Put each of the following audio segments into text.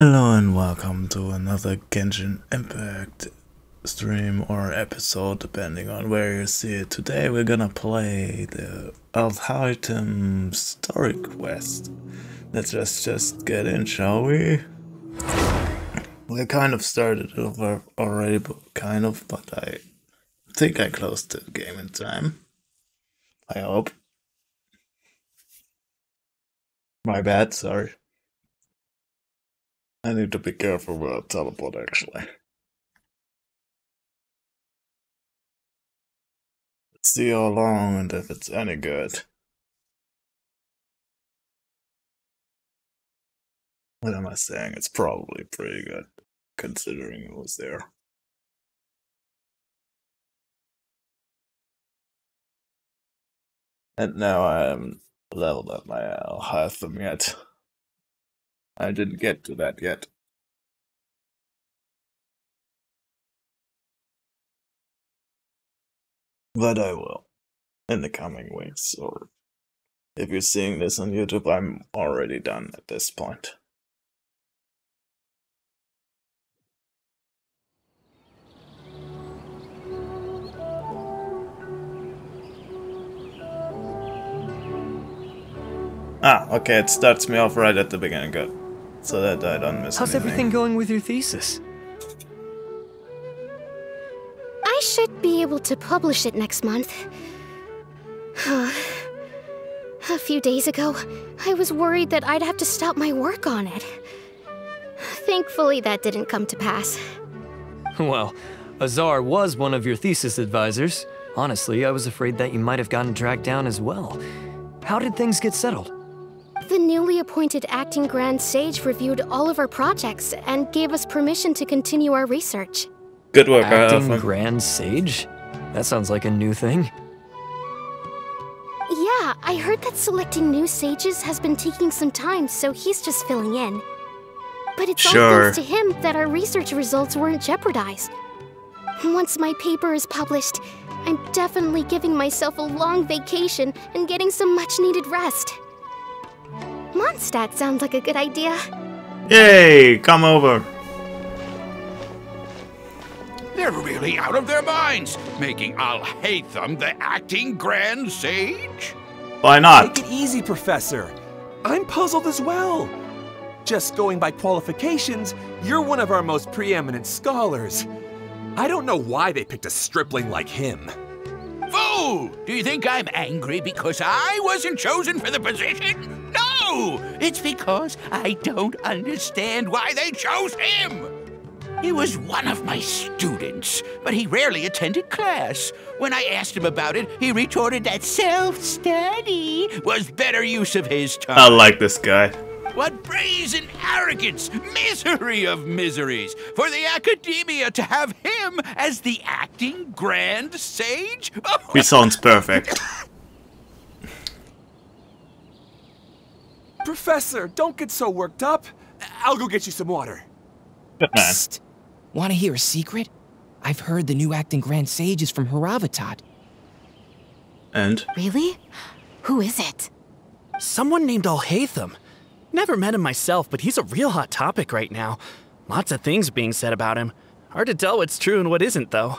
Hello and welcome to another Genshin Impact stream or episode, depending on where you see it. Today we're gonna play the Alhaitham story quest. Let's just get in, shall we? We kind of started over already, but I think I closed the game in time. I hope. My bad, sorry. I need to be careful with a teleport, actually. Let's see how long and if it's any good. What am I saying? It's probably pretty good, considering it was there. And now I haven't leveled up my Alhaitham yet. I didn't get to that yet. But I will. In the coming weeks, or if you're seeing this on YouTube, I'm already done at this point. Ah, okay, it starts me off right at the beginning, good. So that I don't miss How's anything. everything going with your thesis? I should be able to publish it next month. A few days ago, I was worried that I'd have to stop my work on it. Thankfully, that didn't come to pass. Well, Azar was one of your thesis advisors. Honestly, I was afraid that you might have gotten dragged down as well. How did things get settled? The newly appointed acting Grand Sage reviewed all of our projects and gave us permission to continue our research. Good work, Acting Alhaitham. Grand Sage? That sounds like a new thing. Yeah, I heard that selecting new sages has been taking some time, so he's just filling in. But it's all thanks to him that our research results weren't jeopardized. Once my paper is published, I'm definitely giving myself a long vacation and getting some much-needed rest. Mondstadt sounds like a good idea. Yay! Come over. They're really out of their minds, making Alhaitham the acting Grand Sage? Why not? Take it easy, Professor. I'm puzzled as well. Just going by qualifications, you're one of our most preeminent scholars. I don't know why they picked a stripling like him. Fool! Do you think I'm angry because I wasn't chosen for the position? No! It's because I don't understand why they chose him! He was one of my students, but he rarely attended class. When I asked him about it, he retorted that self-study was better use of his time. I like this guy. What brazen arrogance! Misery of miseries! For the academia to have him as the acting Grand Sage? He sounds perfect. Professor, don't get so worked up. I'll go get you some water. Good man. Psst. Want to hear a secret? I've heard the new acting Grand Sage is from Haravatat. And? Really? Who is it? Someone named Alhaitham. Never met him myself, but he's a real hot topic right now. Lots of things being said about him. Hard to tell what's true and what isn't, though.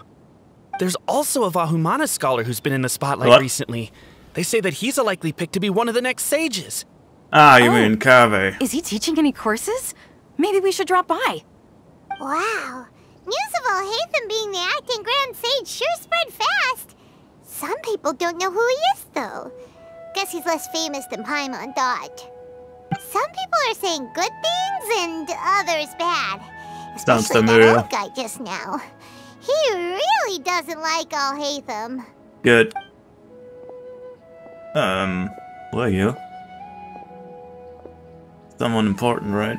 There's also a Vahumana scholar who's been in the spotlight recently. They say that he's a likely pick to be one of the next sages. Ah, you mean Kave. Is he teaching any courses? Maybe we should drop by. Wow. News of Alhaitham being the acting Grand Sage sure spread fast. Some people don't know who he is, though. Guess he's less famous than Paimon thought. Some people are saying good things and others bad. Sounds Especially familiar. that old guy just now. He really doesn't like Alhaitham. Good. Who are you? Someone important, right?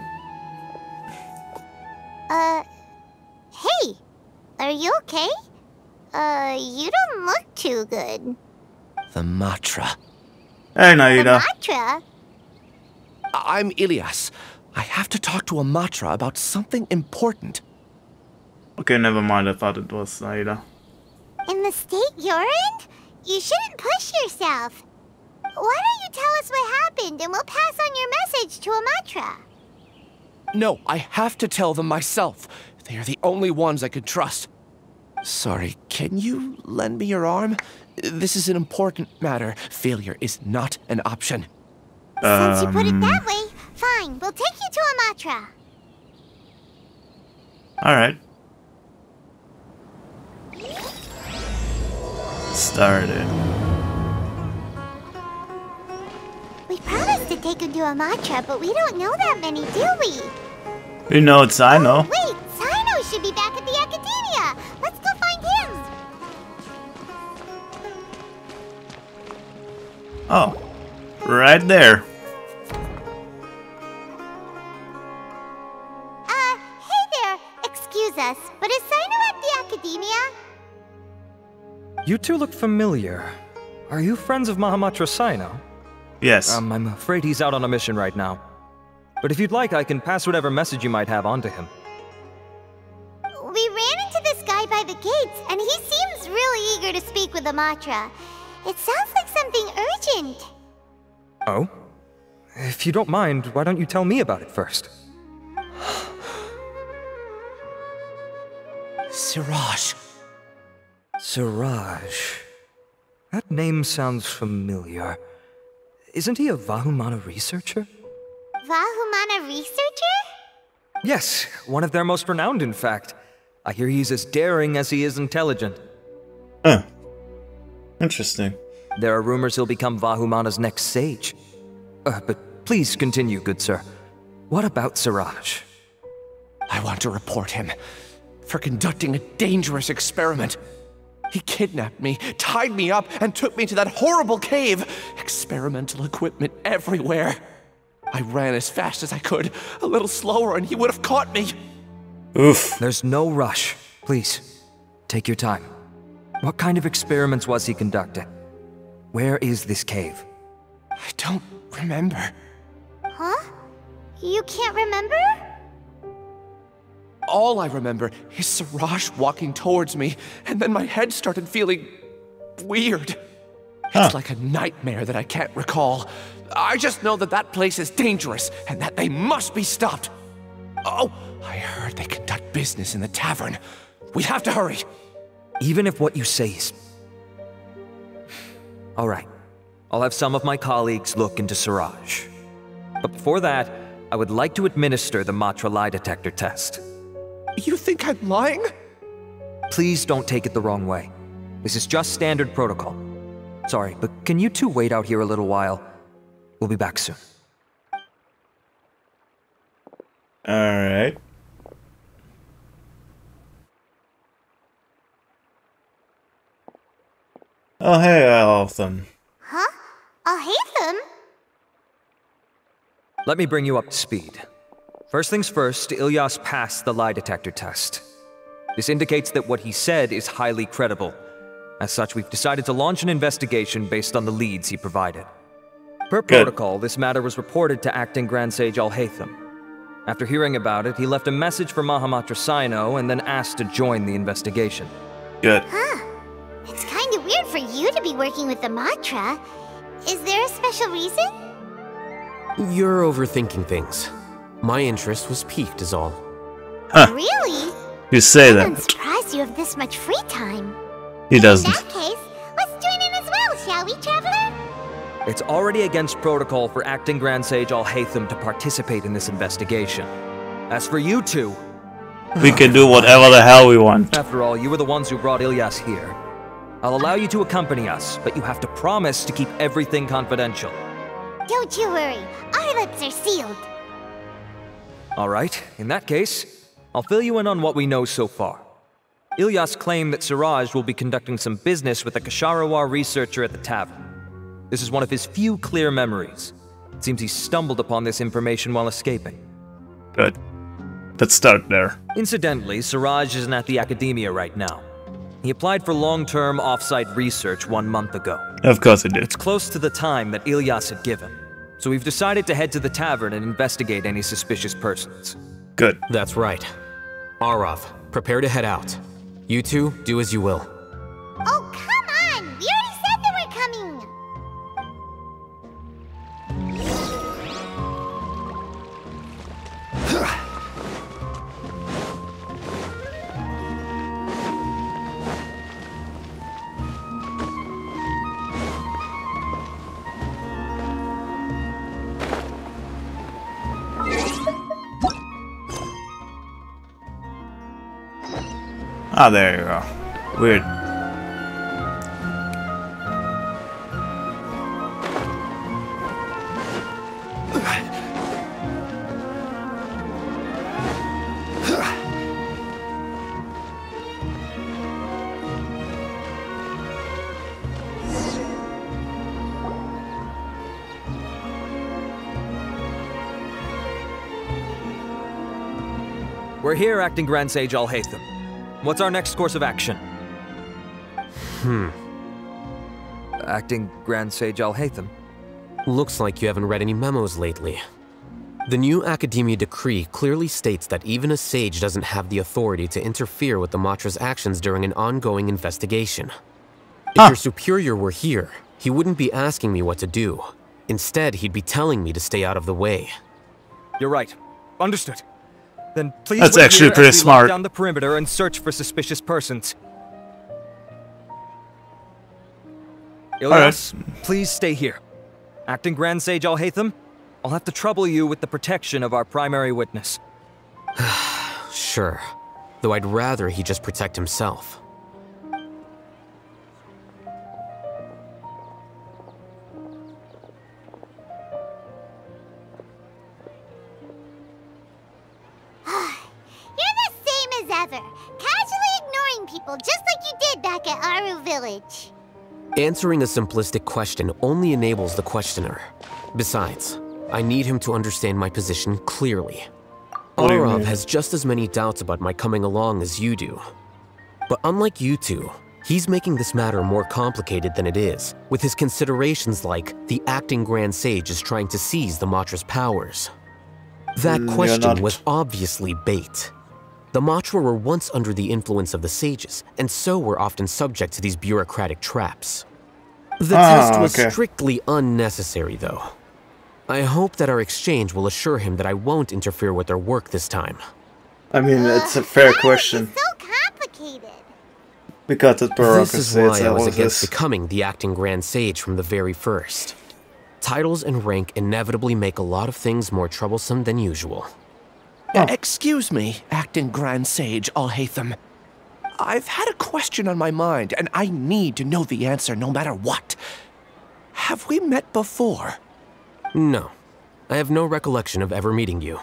Hey, are you okay? You don't look too good. The Matra. Hey, The Naida. Matra? I'm Ilias. I have to talk to a Matra about something important. Okay, never mind. I thought it was Naida. In the state you're in? You shouldn't push yourself. Why don't you tell us what happened and we'll pass on your message to Amatra? No, I have to tell them myself. They are the only ones I could trust. Sorry, can you lend me your arm? This is an important matter. Failure is not an option. Since you put it that way, fine. We'll take you to Amatra. Alright. Started. We promised to take him to Amatra, but we don't know that many, do we? You know it's I know. Wait, Sino should be back at the Academia. Let's go find him. Oh. Right there. Hey there. Excuse us, but is Sino at the Academia? You two look familiar. Are you friends of Mahamatra Sino? Yes. I'm afraid he's out on a mission right now. But if you'd like, I can pass whatever message you might have on to him. We ran into this guy by the gates, and he seems really eager to speak with Amatra. It sounds like something urgent. Oh? If you don't mind, why don't you tell me about it first? Siraj. Siraj. That name sounds familiar. Isn't he a Vahumana researcher? Vahumana researcher? Yes, one of their most renowned, in fact. I hear he's as daring as he is intelligent. Huh. Interesting. There are rumors he'll become Vahumana's next sage. But please continue, good sir. What about Siraj? I want to report him for conducting a dangerous experiment. He kidnapped me, tied me up, and took me to that horrible cave. Experimental equipment everywhere. I ran as fast as I could, a little slower, and he would have caught me. Oof. There's no rush. Please, take your time. What kind of experiments was he conducting? Where is this cave? I don't remember. Huh? You can't remember? All I remember is Siraj walking towards me, and then my head started feeling weird. It's like a nightmare that I can't recall. I just know that that place is dangerous, and that they must be stopped. Oh, I heard they conduct business in the tavern. We have to hurry. Even if what you say is... All right. I'll have some of my colleagues look into Siraj. But before that, I would like to administer the Matra lie detector test. You think I'm lying? Please don't take it the wrong way. This is just standard protocol. Sorry, but can you two wait out here a little while? We'll be back soon. Alright. Oh, hey, Alhaitham. Huh? Alhaitham? Let me bring you up to speed. First things first, Ilyas passed the lie detector test. This indicates that what he said is highly credible. As such, we've decided to launch an investigation based on the leads he provided. Per protocol, this matter was reported to Acting Grand Sage Alhaitham. After hearing about it, he left a message for Mahamatra Sino and then asked to join the investigation. Good. Huh. It's kind of weird for you to be working with the Matra. Is there a special reason? You're overthinking things. My interest was piqued is all. Huh. Really? You say I'm that. surprised you have this much free time. He doesn't. In that case, let's join in as well, shall we, Traveler? It's already against protocol for Acting Grand Sage Alhaitham to participate in this investigation. As for you two... We can do whatever the hell we want. After all, you were the ones who brought Ilyas here. I'll allow you to accompany us, but you have to promise to keep everything confidential. Don't you worry. Our lips are sealed. Alright, in that case, I'll fill you in on what we know so far. Ilyas claimed that Siraj will be conducting some business with a Kasharawar researcher at the tavern. This is one of his few clear memories. It seems he stumbled upon this information while escaping. Good. Let's start there. Incidentally, Siraj isn't at the Academia right now. He applied for long-term off-site research 1 month ago. Of course he did. It's close to the time that Ilyas had given, so we've decided to head to the tavern and investigate any suspicious persons. Good. That's right. Arav, prepare to head out. You two, do as you will. Oh, come on! We already said that we're coming! Ah, there you go. Weird. We're here, Acting Grand Sage Alhaitham. What's our next course of action? Acting Grand Sage Alhaitham? Looks like you haven't read any memos lately. The new Academia decree clearly states that even a sage doesn't have the authority to interfere with the Matra's actions during an ongoing investigation. If your superior were here, he wouldn't be asking me what to do. Instead, he'd be telling me to stay out of the way. You're right. Understood. Then please That's wait actually here pretty as we smart. lock down the perimeter and search for suspicious persons. Ilyas, please stay here. Acting Grand Sage Alhaitham, I'll have to trouble you with the protection of our primary witness. Sure. Though I'd rather he just protect himself. Just like you did back at Aru Village. Answering a simplistic question only enables the questioner. Besides, I need him to understand my position clearly. Arav has just as many doubts about my coming along as you do. But unlike you two, he's making this matter more complicated than it is, with his considerations like the acting Grand Sage is trying to seize the Matra's powers. That question was obviously bait. The Matra were once under the influence of the sages, and so were often subject to these bureaucratic traps. The test was strictly unnecessary, though. I hope that our exchange will assure him that I won't interfere with their work this time. I mean, it's a fair question. So complicated. Because it's bureaucracy. This is why I was against becoming the acting Grand Sage from the very first. Titles and rank inevitably make a lot of things more troublesome than usual. Excuse me, Acting Grand Sage Alhaitham. I've had a question on my mind, and I need to know the answer no matter what. Have we met before? No. I have no recollection of ever meeting you.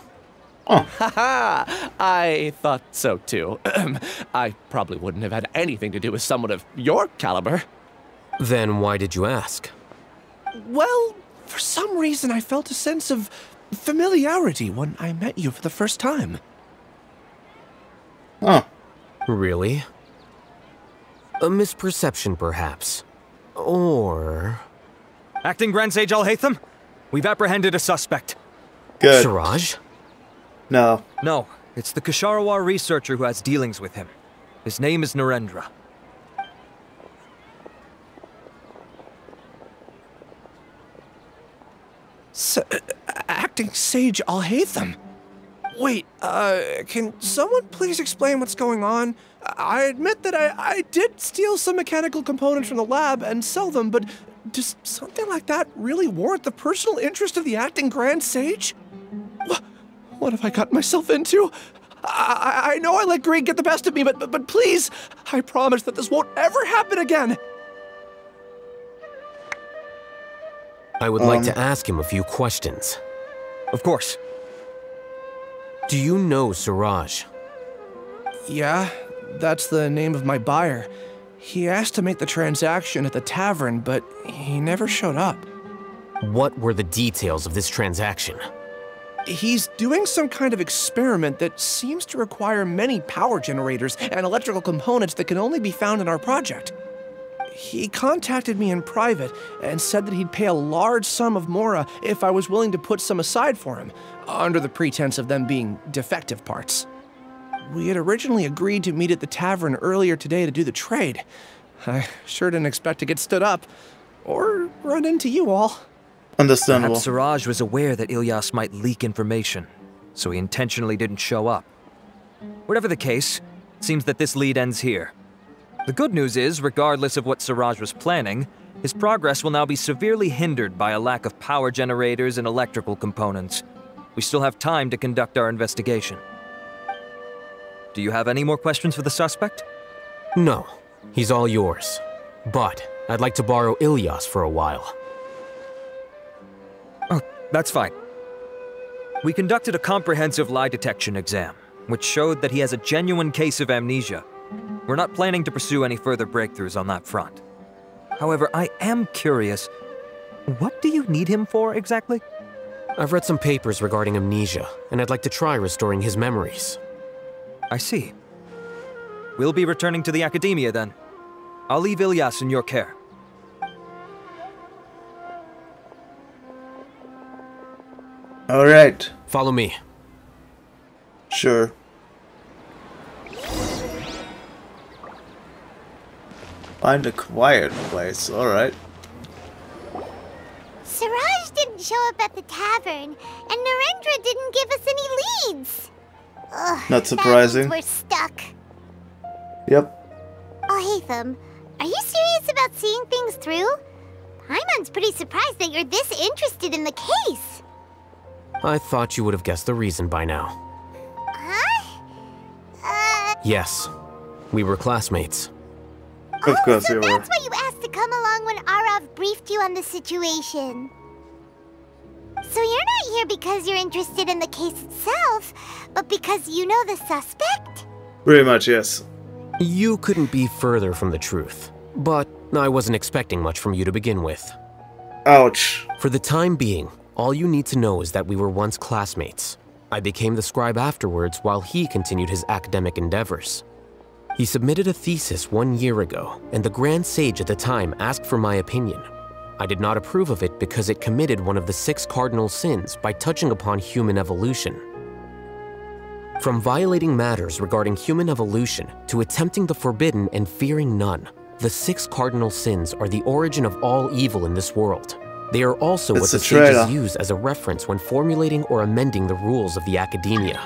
Haha! I thought so too. I probably wouldn't have had anything to do with someone of your caliber. Then why did you ask? Well, for some reason I felt a sense of familiarity when I met you for the first time. Really? A misperception, perhaps. Or... Acting Grand Sage Alhaitham, we've apprehended a suspect. Good. Siraj? No. No, it's the Ksharawar researcher who has dealings with him. His name is Narendra. Acting Sage Alhaitham? Wait, can someone please explain what's going on? I admit that I did steal some mechanical components from the lab and sell them, but does something like that really warrant the personal interest of the Acting Grand Sage? What have I gotten myself into? I know I let greed get the best of me, but please, I promise that this won't ever happen again. I would like to ask him a few questions. Of course. Do you know Siraj? Yeah, that's the name of my buyer. He asked to make the transaction at the tavern, but he never showed up. What were the details of this transaction? He's doing some kind of experiment that seems to require many power generators and electrical components that can only be found in our project. He contacted me in private and said that he'd pay a large sum of Mora if I was willing to put some aside for him, under the pretense of them being defective parts. We had originally agreed to meet at the tavern earlier today to do the trade. I sure didn't expect to get stood up, or run into you all. Understandable. Perhaps Siraj was aware that Ilyas might leak information, so he intentionally didn't show up. Whatever the case, it seems that this lead ends here. The good news is, regardless of what Siraj was planning, his progress will now be severely hindered by a lack of power generators and electrical components. We still have time to conduct our investigation. Do you have any more questions for the suspect? No, he's all yours. But I'd like to borrow Ilyas for a while. Oh, that's fine. We conducted a comprehensive lie detection exam, which showed that he has a genuine case of amnesia. We're not planning to pursue any further breakthroughs on that front. However, I am curious, what do you need him for exactly? I've read some papers regarding amnesia, and I'd like to try restoring his memories. I see. We'll be returning to the Academia then. I'll leave Ilyas in your care. Alright. Follow me. Sure. Find a quiet place, alright. Siraj didn't show up at the tavern, and Narendra didn't give us any leads. Ugh, Not surprising. That means we're stuck. Yep. Alhaitham, are you serious about seeing things through? Paimon's pretty surprised that you're this interested in the case. I thought you would have guessed the reason by now. Huh? Yes. We were classmates. Of course so you were. that's why you asked to come along when Arav briefed you on the situation. So you're not here because you're interested in the case itself, but because you know the suspect? Pretty much, yes. You couldn't be further from the truth. But I wasn't expecting much from you to begin with. Ouch. For the time being, all you need to know is that we were once classmates. I became the scribe afterwards while he continued his academic endeavors. He submitted a thesis 1 year ago, and the Grand Sage at the time asked for my opinion. I did not approve of it because it committed one of the 6 cardinal sins by touching upon human evolution. From violating matters regarding human evolution to attempting the forbidden and fearing none, the 6 cardinal sins are the origin of all evil in this world. They are also what the sages use as a reference when formulating or amending the rules of the Academia.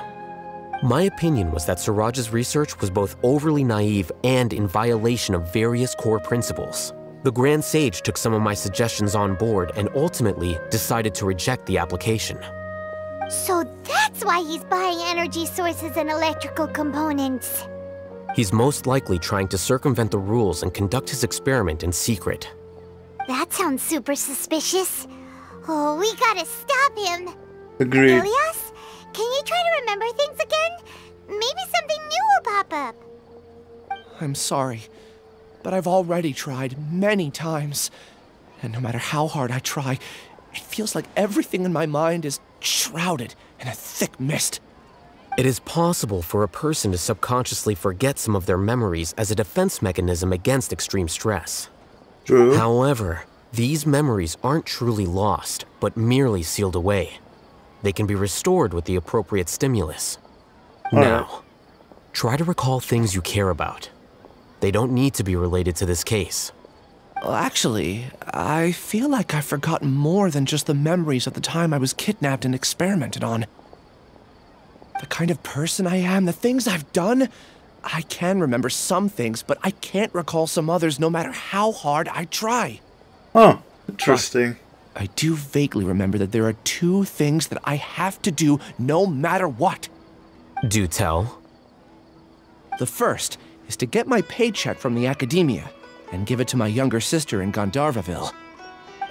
My opinion was that Siraj's research was both overly naive and in violation of various core principles. The Grand Sage took some of my suggestions on board and ultimately decided to reject the application. So that's why he's buying energy sources and electrical components. He's most likely trying to circumvent the rules and conduct his experiment in secret. That sounds super suspicious. Oh, we gotta stop him. Agreed. Ilyas, can you try to remember things again? Maybe something new will pop up. I'm sorry, but I've already tried many times. And no matter how hard I try, it feels like everything in my mind is shrouded in a thick mist. It is possible for a person to subconsciously forget some of their memories as a defense mechanism against extreme stress. True. However, these memories aren't truly lost, but merely sealed away. They can be restored with the appropriate stimulus. Now, try to recall things you care about. They don't need to be related to this case. Well, actually, I feel like I've forgotten more than just the memories of the time I was kidnapped and experimented on. The kind of person I am, the things I've done, I can remember some things, but I can't recall some others no matter how hard I try. Oh, interesting. I do vaguely remember that there are 2 things that I have to do no matter what. Do tell. The first is to get my paycheck from the Academia and give it to my younger sister in Gandharvaville.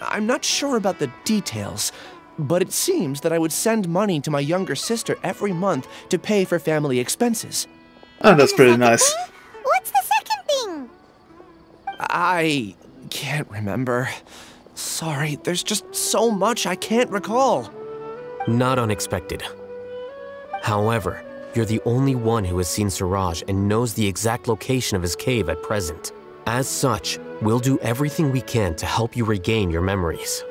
I'm not sure about the details, but it seems that I would send money to my younger sister every month to pay for family expenses. Oh, that's pretty nice. What's the second thing? I can't remember. Sorry, there's just so much I can't recall. Not unexpected. However, you're the only one who has seen Siraj and knows the exact location of his cave at present. As such, we'll do everything we can to help you regain your memories.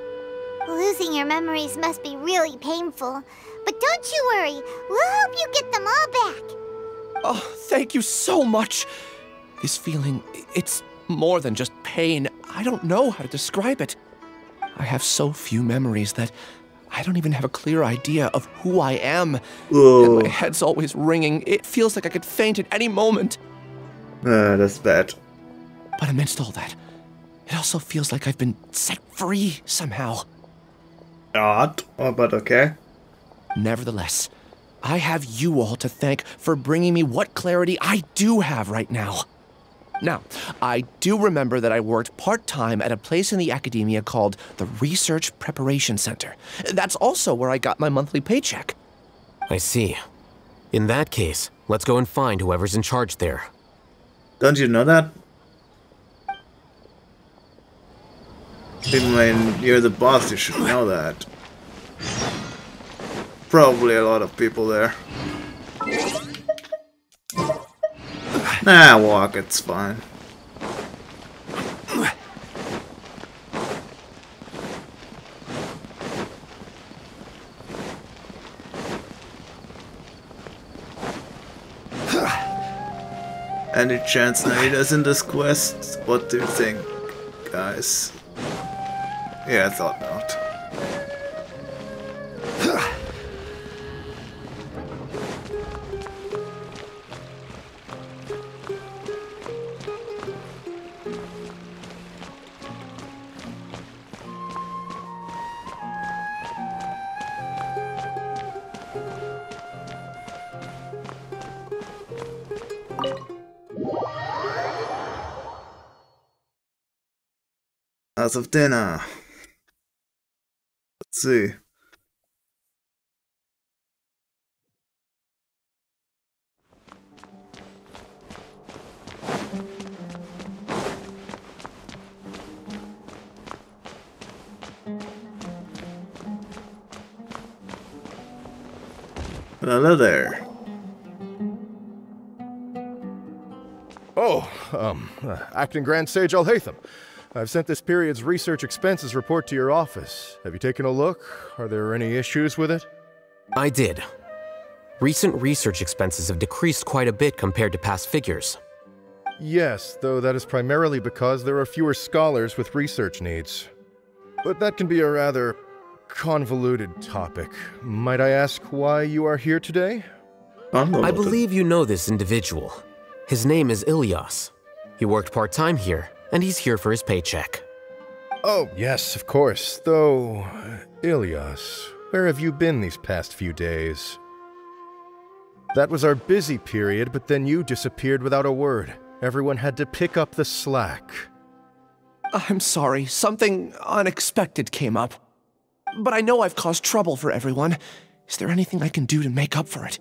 Losing your memories must be really painful. But don't you worry, we'll help you get them all back. Oh, thank you so much. This feeling, it's more than just pain. I don't know how to describe it. I have so few memories that I don't even have a clear idea of who I am. And my head's always ringing. It feels like I could faint at any moment. That's bad. But amidst all that, it also feels like I've been set free somehow. Odd, but okay. Nevertheless, I have you all to thank for bringing me what clarity I do have right now. Now, I do remember that I worked part-time at a place in the academia called the Research Preparation Center. That's also where I got my monthly paycheck. I see. In that case, let's go and find whoever's in charge there. Don't you know that? Even when you're the boss, you should know that. Probably a lot of people there. Nah, walk, it's fine. Any chance Naida's in this quest? What do you think, guys? Yeah, I thought not. House of dinner. Let's see. Hello there. Oh, Acting Grand Sage Alhaitham. I've sent this period's research expenses report to your office. Have you taken a look? Are there any issues with it? I did. Recent research expenses have decreased quite a bit compared to past figures. Yes, though that is primarily because there are fewer scholars with research needs. But that can be a rather convoluted topic. Might I ask why you are here today? I believe you know this individual. His name is Ilyas. He worked part-time here, and he's here for his paycheck. Oh, yes, of course. Though, Ilyas, where have you been these past few days? That was our busy period, but then you disappeared without a word. Everyone had to pick up the slack. I'm sorry, something unexpected came up. But I know I've caused trouble for everyone. Is there anything I can do to make up for it?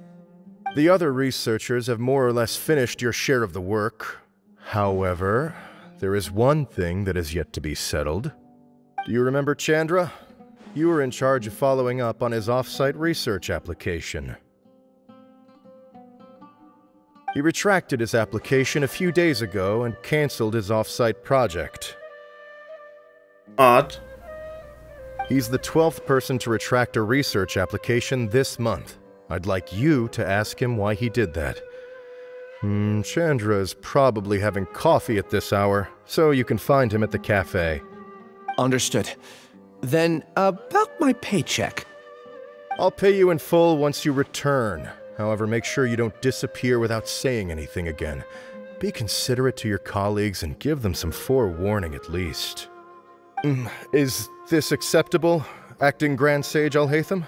The other researchers have more or less finished your share of the work. However, there is one thing that is yet to be settled. Do you remember Chandra? You were in charge of following up on his off-site research application. He retracted his application a few days ago and cancelled his off-site project. Odd. He's the 12th person to retract a research application this month. I'd like you to ask him why he did that. Chandra is probably having coffee at this hour, so you can find him at the cafe. Understood. Then, about my paycheck. I'll pay you in full once you return. However, make sure you don't disappear without saying anything again. Be considerate to your colleagues and give them some forewarning at least. Is this acceptable, Acting Grand Sage Alhaitham?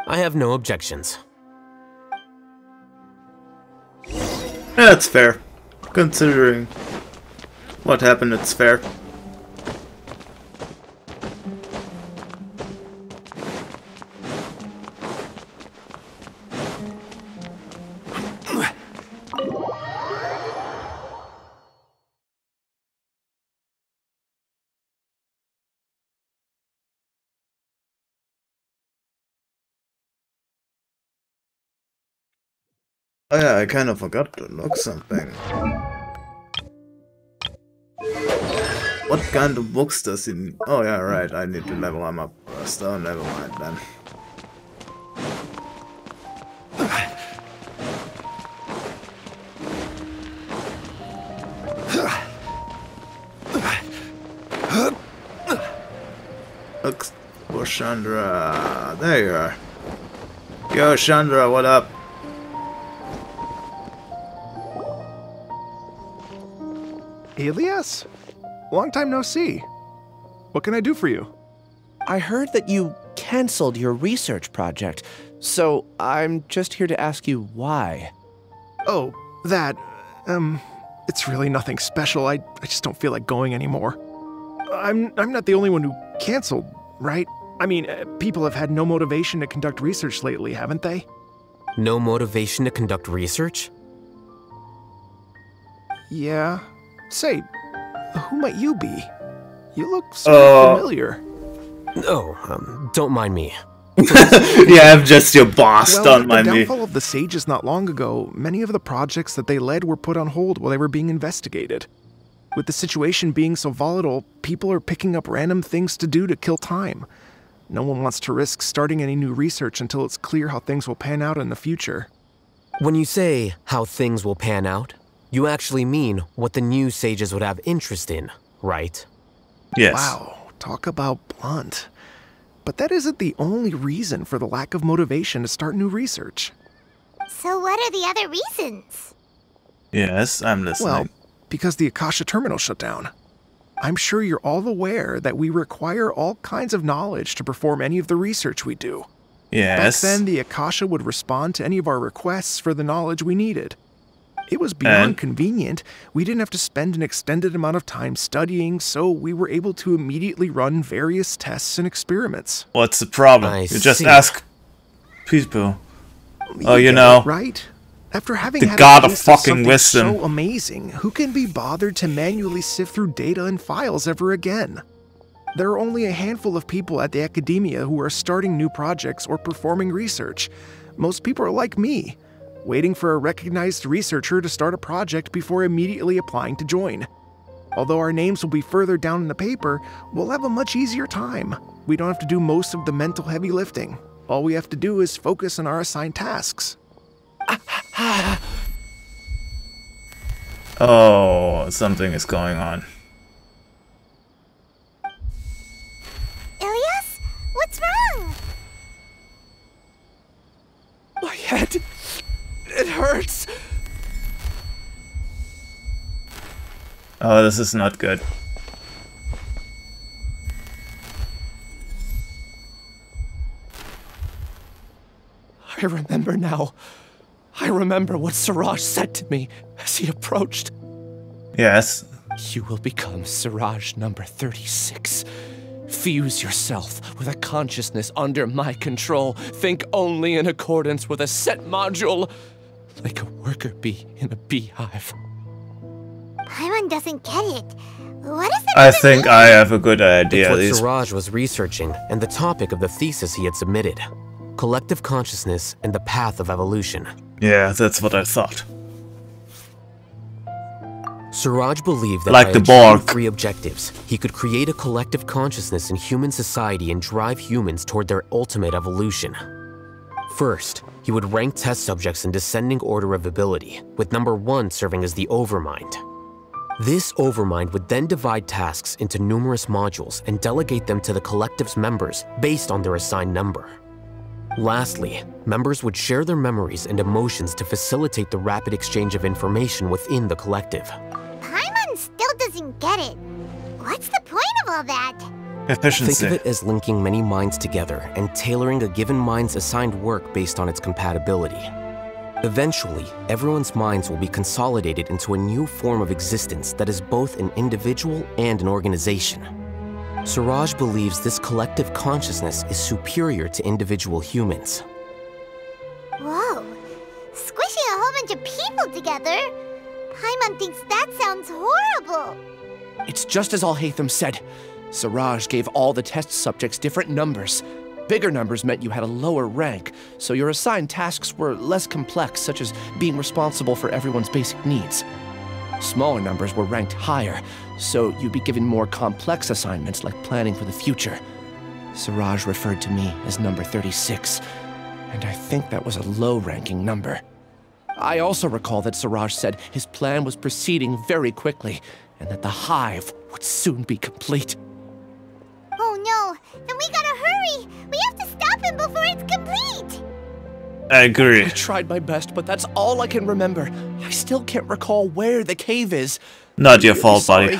I have no objections. That's fair. Considering what happened, it's fair. Oh yeah, I kind of forgot to look something. What kind of books does he need? Oh yeah, right, I need to level him up first. Oh, never mind then. Looks for Chandra. There you are. Yo, Chandra, what up? Ilyas? Long time no see. What can I do for you? I heard that you canceled your research project, so I'm just here to ask you why. Oh, that, It's really nothing special. I just don't feel like going anymore. I'm not the only one who canceled, right? I mean, people have had no motivation to conduct research lately, haven't they? No motivation to conduct research? Yeah. Say, who might you be? You look so familiar. Oh, don't mind me. Yeah, I'm just your boss, Well, don't mind the me. downfall of the Sages not long ago, many of the projects that they led were put on hold while they were being investigated. With the situation being so volatile, people are picking up random things to do to kill time. No one wants to risk starting any new research until it's clear how things will pan out in the future. When you say how things will pan out, you actually mean what the new Sages would have interest in, right? Yes. Wow, talk about blunt. But that isn't the only reason for the lack of motivation to start new research. So what are the other reasons? Yes, I'm listening. Well, because the Akasha terminal shut down. I'm sure you're all aware that we require all kinds of knowledge to perform any of the research we do. Yes. Back then, the Akasha would respond to any of our requests for the knowledge we needed. It was beyond convenient. We didn't have to spend an extended amount of time studying, so we were able to immediately run various tests and experiments. What's the problem? You just ask people. Oh, you know, right? After having the had god a of taste fucking something wisdom. so amazing, who can be bothered to manually sift through data and files ever again? There are only a handful of people at the academia who are starting new projects or performing research. Most people are like me, waiting for a recognized researcher to start a project before immediately applying to join. Although our names will be further down in the paper, we'll have a much easier time. We don't have to do most of the mental heavy lifting. All we have to do is focus on our assigned tasks. Oh, something is going on. Ilias? What's wrong? My head... it hurts. Oh, this is not good. I remember now. I remember what Siraj said to me as he approached. Yes. You will become Siraj number 36. Fuse yourself with a consciousness under my control. Think only in accordance with a set module, like a worker bee in a beehive. Paimon doesn't get it. What does that I even think mean? I have a good idea. It's what Siraj was researching and the topic of the thesis he had submitted. Collective consciousness and the path of evolution. Yeah, that's what I thought. Siraj believed that Like by the achieving Borg. 3 objectives, he could create a collective consciousness in human society and drive humans toward their ultimate evolution. First, he would rank test subjects in descending order of ability, with number 1 serving as the Overmind. This Overmind would then divide tasks into numerous modules and delegate them to the collective's members based on their assigned number. Lastly, members would share their memories and emotions to facilitate the rapid exchange of information within the collective. Paimon still doesn't get it. What's the point of all that? Efficiency. Think of it as linking many minds together and tailoring a given mind's assigned work based on its compatibility. Eventually, everyone's minds will be consolidated into a new form of existence that is both an individual and an organization. Siraj believes this collective consciousness is superior to individual humans. Whoa. Squishing a whole bunch of people together? Paimon thinks that sounds horrible. It's just as Alhaitham said. Siraj gave all the test subjects different numbers. Bigger numbers meant you had a lower rank, so your assigned tasks were less complex, such as being responsible for everyone's basic needs. Smaller numbers were ranked higher, so you'd be given more complex assignments like planning for the future. Siraj referred to me as number 36, and I think that was a low-ranking number. I also recall that Siraj said his plan was proceeding very quickly, and that the hive would soon be complete. Oh no, then we gotta hurry! We have to stop him before it's complete! I agree. I tried my best, but that's all I can remember. I still can't recall where the cave is. Not your fault, buddy.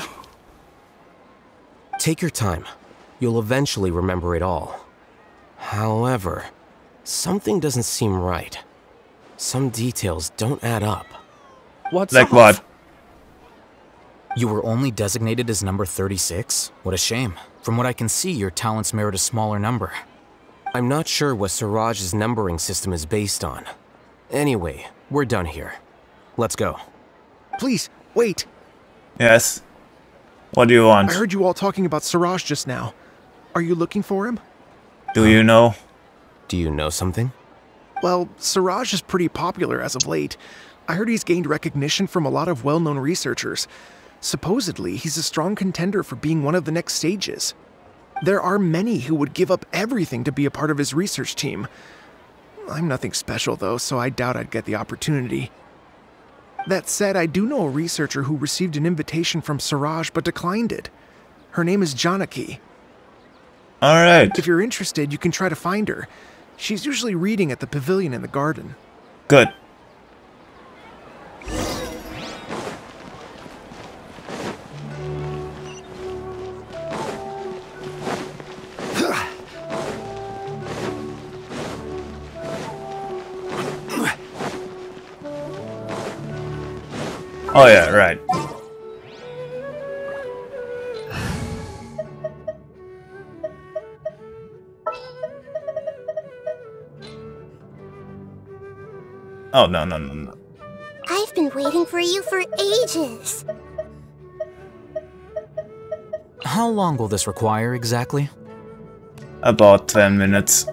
Take your time. You'll eventually remember it all. However, something doesn't seem right. Some details don't add up. What's Like off? what? You were only designated as number 36? What a shame. From what I can see, your talents merit a smaller number. I'm not sure what Siraj's numbering system is based on. Anyway, we're done here. Let's go. Please, wait. Yes? What do you want? I heard you all talking about Siraj just now. Are you looking for him? Do you know? Do you know something? Well, Siraj is pretty popular as of late. I heard he's gained recognition from a lot of well-known researchers. Supposedly, he's a strong contender for being one of the next sages. There are many who would give up everything to be a part of his research team. I'm nothing special though, so I doubt I'd get the opportunity. That said, I do know a researcher who received an invitation from Siraj but declined it. Her name is Janaki. Alright. If you're interested, you can try to find her. She's usually reading at the pavilion in the garden. Good. Oh yeah, right. Oh, no. I've been waiting for you for ages. How long will this require exactly? About 10 minutes.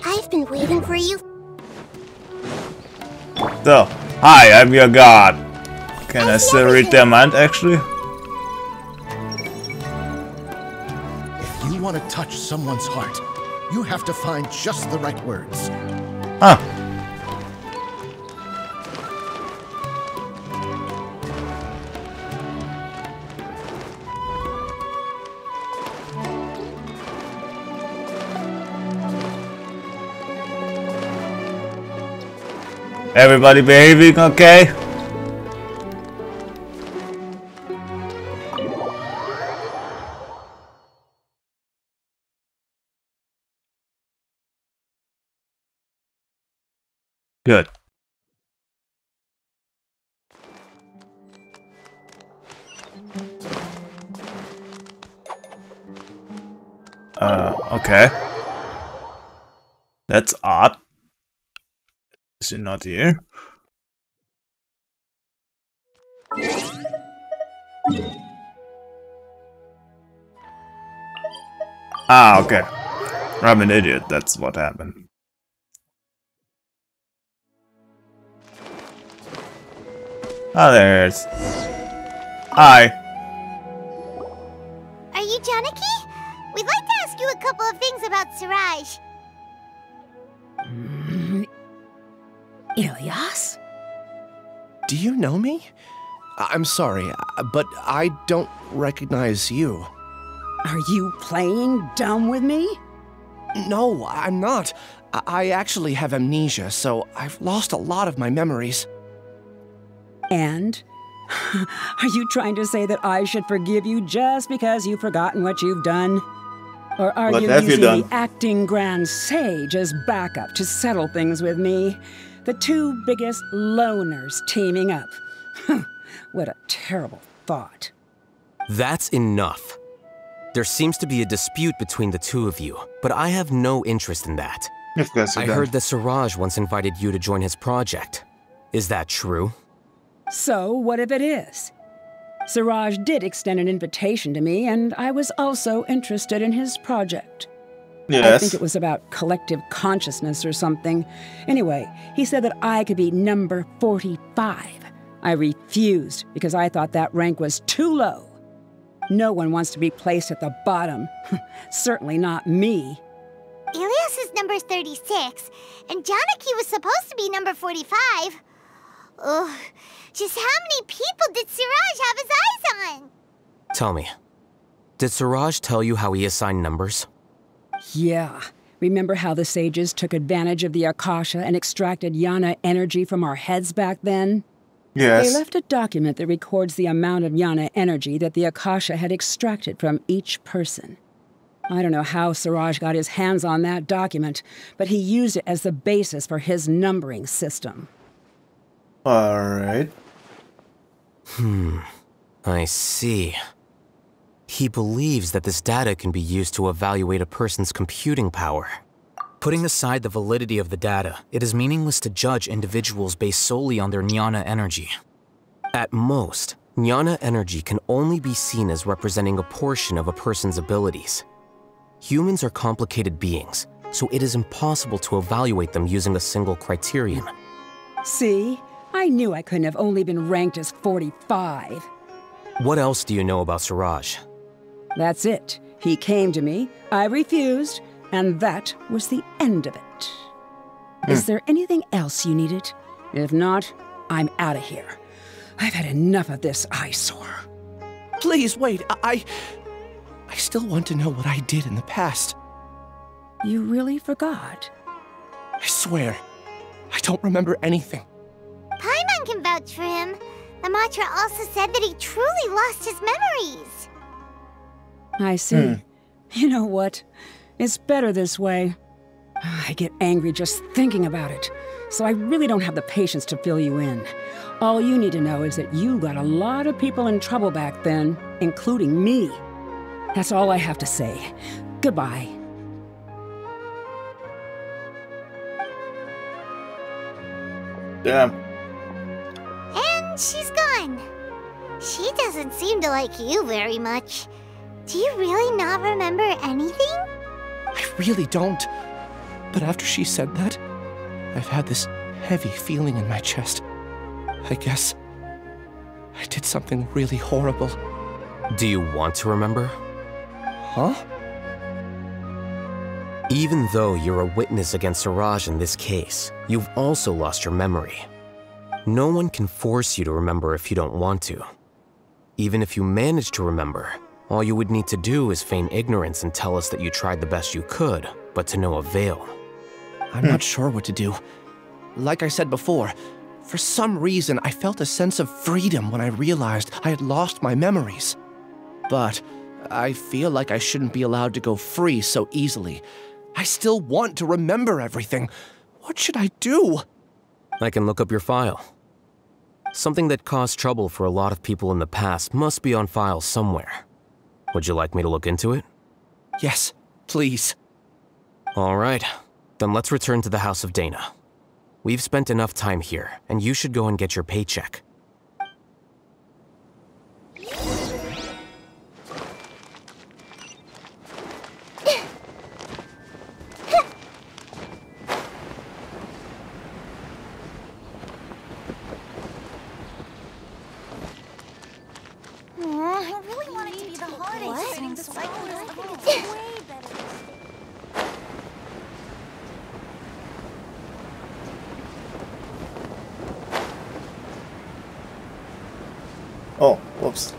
I've been waiting for you. So, hi, I'm your god. Can I still read their mind, actually? If you want to touch someone's heart, you have to find just the right words. Huh. Everybody behaving okay? Good. Okay. That's odd. Is he not here? Ah, okay. I'm an idiot, that's what happened. Ah, there it is. Hi. Are you Janaki? We'd like to ask you a couple of things about Siraj. Ilyas? Do you know me? I'm sorry, but I don't recognize you. Are you playing dumb with me? No, I'm not. I actually have amnesia, so I've lost a lot of my memories. And? Are you trying to say that I should forgive you just because you've forgotten what you've done? Or are you using the acting Grand Sage as backup to settle things with me? The two biggest loners teaming up. What a terrible thought. That's enough. There seems to be a dispute between the two of you, but I have no interest in that. I heard that Siraj once invited you to join his project. Is that true? So, what if it is? Siraj did extend an invitation to me, and I was also interested in his project. Yes. I think it was about collective consciousness or something. Anyway, he said that I could be number 45. I refused because I thought that rank was too low. No one wants to be placed at the bottom. Certainly not me. Ilyas is number 36, and Janaki was supposed to be number 45. Ugh, just how many people did Siraj have his eyes on? Tell me, did Siraj tell you how he assigned numbers? Yeah. Remember how the sages took advantage of the Akasha and extracted Yana energy from our heads back then? Yes. They left a document that records the amount of Yana energy that the Akasha had extracted from each person. I don't know how Siraj got his hands on that document, but he used it as the basis for his numbering system. Alright. I see. He believes that this data can be used to evaluate a person's computing power. Putting aside the validity of the data, it is meaningless to judge individuals based solely on their jnana energy. At most, jnana energy can only be seen as representing a portion of a person's abilities. Humans are complicated beings, so it is impossible to evaluate them using a single criterion. See? I knew I couldn't have only been ranked as 45. What else do you know about Siraj? That's it. He came to me, I refused, and that was the end of it. Is there anything else you needed? If not, I'm out of here. I've had enough of this eyesore. Please, wait. I still want to know what I did in the past. You really forgot? I swear, I don't remember anything. Paimon can vouch for him. The mantra also said that he truly lost his memories. I see. You know what? It's better this way. I get angry just thinking about it, so I really don't have the patience to fill you in. All you need to know is that you got a lot of people in trouble back then, including me. That's all I have to say. Goodbye. Damn. And she's gone. She doesn't seem to like you very much. Do you really not remember anything? I really don't. But after she said that, I've had this heavy feeling in my chest. I guess I did something really horrible. Do you want to remember? Huh? Even though you're a witness against Siraj in this case, you've also lost your memory. No one can force you to remember if you don't want to. Even if you manage to remember, all you would need to do is feign ignorance and tell us that you tried the best you could, but to no avail. I'm not sure what to do. Like I said before, for some reason I felt a sense of freedom when I realized I had lost my memories. But I feel like I shouldn't be allowed to go free so easily. I still want to remember everything. What should I do? I can look up your file. Something that caused trouble for a lot of people in the past must be on file somewhere. Would you like me to look into it? Yes, please. All right, then let's return to the House of Dana. We've spent enough time here, and you should go and get your paycheck. I really want it to be the holidays. What? The cycle I think it's way better. Oh, whoops.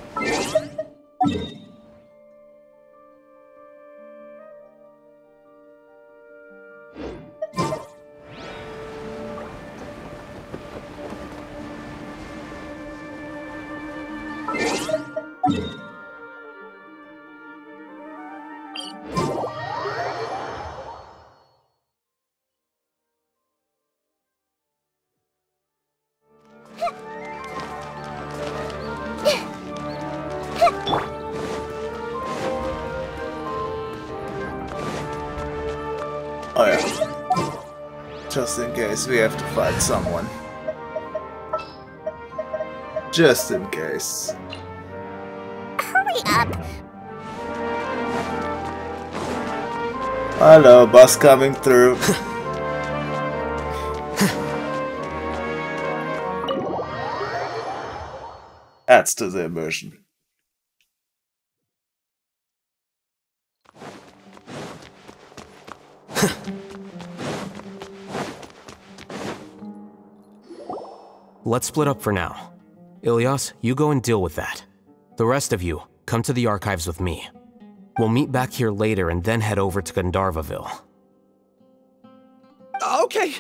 Oh yeah. Just in case we have to fight someone. Just in case. Hurry up! Hello, bus coming through. Adds to the immersion. Let's split up for now. Ilyas, you go and deal with that. The rest of you, come to the archives with me. We'll meet back here later and then head over to Gandharvaville. Okay.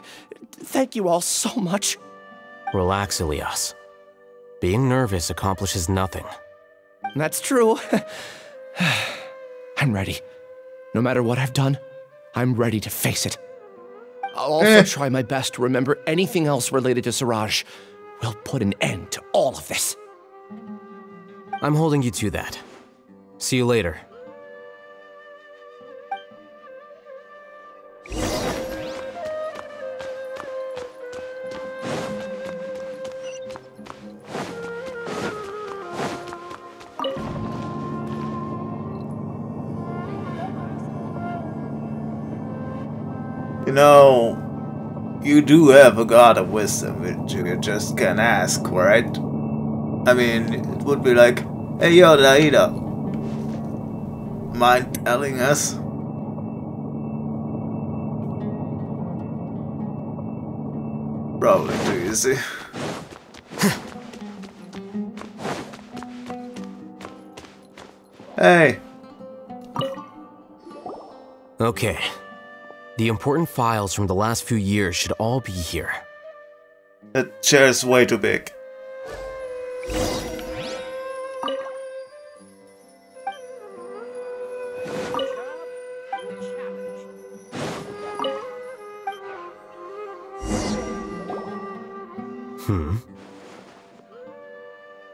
Thank you all so much. Relax, Ilyas. Being nervous accomplishes nothing. That's true. I'm ready. No matter what I've done, I'm ready to face it. I'll also try my best to remember anything else related to Siraj. We'll put an end to all of this. I'm holding you to that. See you later. You know, you do have a god of wisdom which you just can ask, right? I mean, it would be like, hey yo, Daida, mind telling us? Probably too easy. Hey. Okay. The important files from the last few years should all be here. That chair's way too big.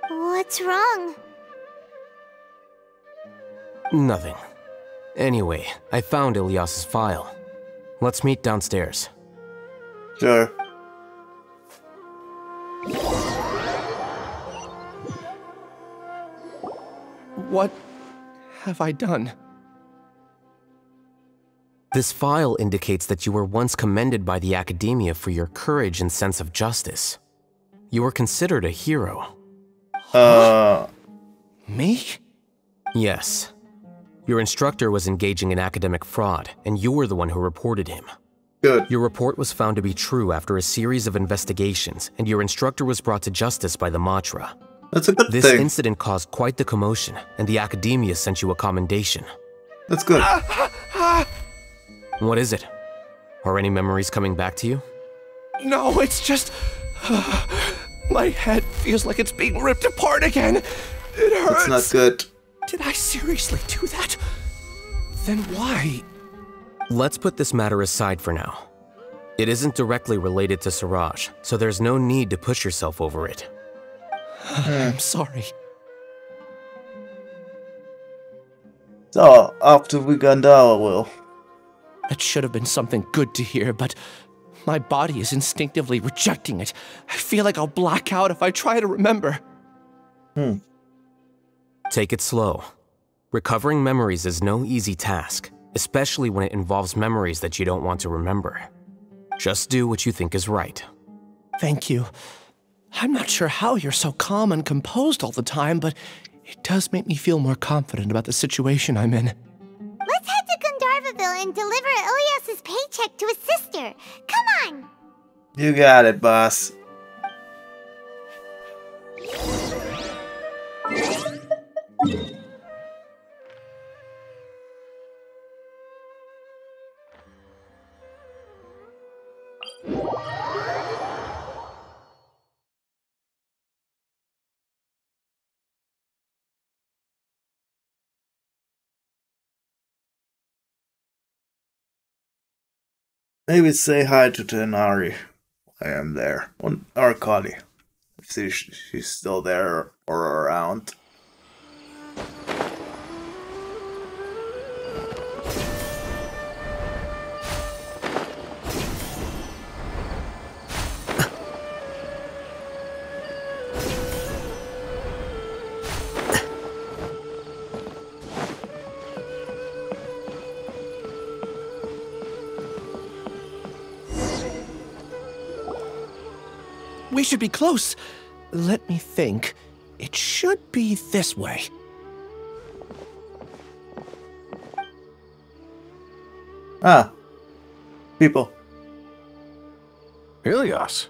What's wrong? Nothing. Anyway, I found Ilyas's file. Let's meet downstairs. Sure. What have I done? This file indicates that you were once commended by the Academia for your courage and sense of justice. You were considered a hero. Me? Yes. Your instructor was engaging in academic fraud, and you were the one who reported him. Good. Your report was found to be true after a series of investigations, and your instructor was brought to justice by the Matra. That's a good thing. This incident caused quite the commotion, and the Academia sent you a commendation. That's good. What is it? Are any memories coming back to you? No, it's just... my head feels like it's being ripped apart again. It hurts. That's not good. Did I seriously do that? Then why? Let's put this matter aside for now. It isn't directly related to Siraj, so there's no need to push yourself over it. I'm sorry. So, after we Gandala will. It should have been something good to hear, but my body is instinctively rejecting it. I feel like I'll black out if I try to remember. Take it slow. Recovering memories is no easy task, especially when it involves memories that you don't want to remember. Just do what you think is right. Thank you. I'm not sure how you're so calm and composed all the time, but it does make me feel more confident about the situation I'm in. Let's head to Gandharvaville and deliver Ilyas's paycheck to his sister. Come on! You got it, boss. Maybe say hi to Tenari. I am there. Or Kali. If she's still there or around. We should be close. Let me think. It should be this way. Ah. People. Ilyas,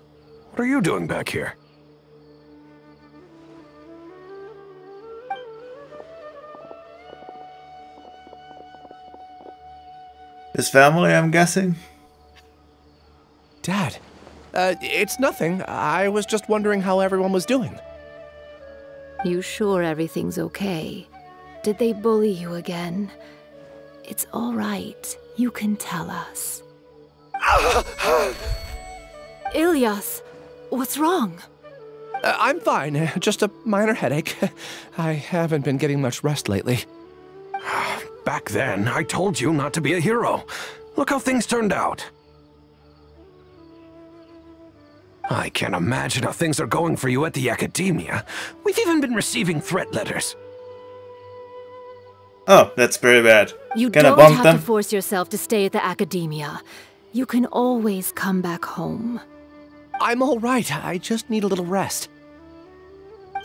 what are you doing back here? His family, I'm guessing? Dad. It's nothing. I was just wondering how everyone was doing. You sure everything's okay? Did they bully you again? It's all right. You can tell us. Ilyas, what's wrong? I'm fine. Just a minor headache. I haven't been getting much rest lately. Back then, I told you not to be a hero. Look how things turned out. I can't imagine how things are going for you at the Academia. We've even been receiving threat letters. Oh, that's very bad. You Can I don't bonk have them? to force yourself to stay at the Academia. You can always come back home. I'm all right. I just need a little rest.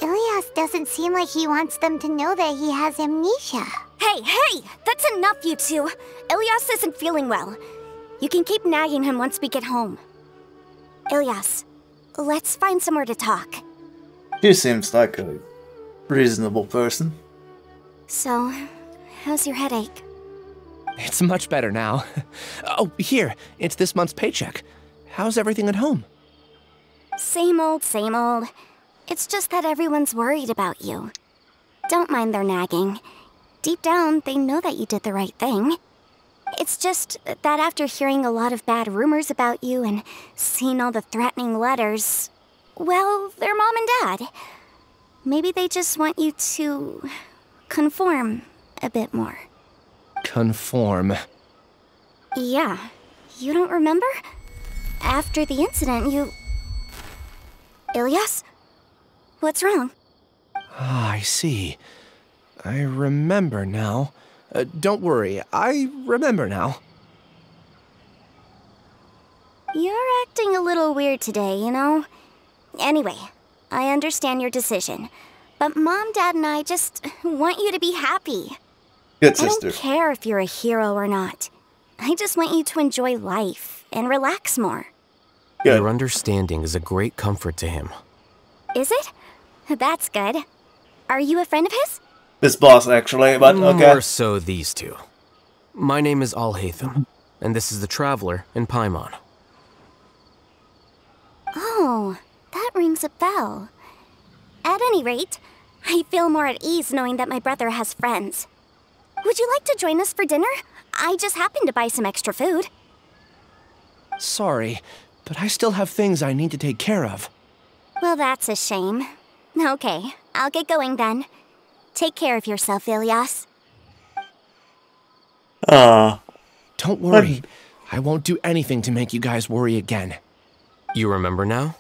Ilyas doesn't seem like he wants them to know that he has amnesia. Hey! That's enough, you two! Ilyas isn't feeling well. You can keep nagging him once we get home. Ilyas, let's find somewhere to talk. He seems like a reasonable person. So, how's your headache? It's much better now. Oh, here. It's this month's paycheck. How's everything at home? Same old, same old. It's just that everyone's worried about you. Don't mind their nagging. Deep down, they know that you did the right thing. It's just that after hearing a lot of bad rumors about you and seeing all the threatening letters, well, they're mom and dad. Maybe they just want you to conform a bit more. Conform. Yeah. You don't remember? After the incident, you... Ilyas? What's wrong? Ah, I see. I remember now. Don't worry, I remember now. You're acting a little weird today, you know? Anyway, I understand your decision. But Mom, Dad, and I just want you to be happy. Good sister. I don't care if you're a hero or not. I just want you to enjoy life and relax more. Good. Your understanding is a great comfort to him. Is it? That's good. Are you a friend of his? This boss, actually, but okay. More so these two. My name is Alhaitham, and this is the Traveler in Paimon. Oh, that rings a bell. At any rate, I feel more at ease knowing that my brother has friends. Would you like to join us for dinner? I just happened to buy some extra food. Sorry, but I still have things I need to take care of. Well, that's a shame. Okay, I'll get going then. Take care of yourself, Ilyas. Don't worry. I won't do anything to make you guys worry again. You remember now?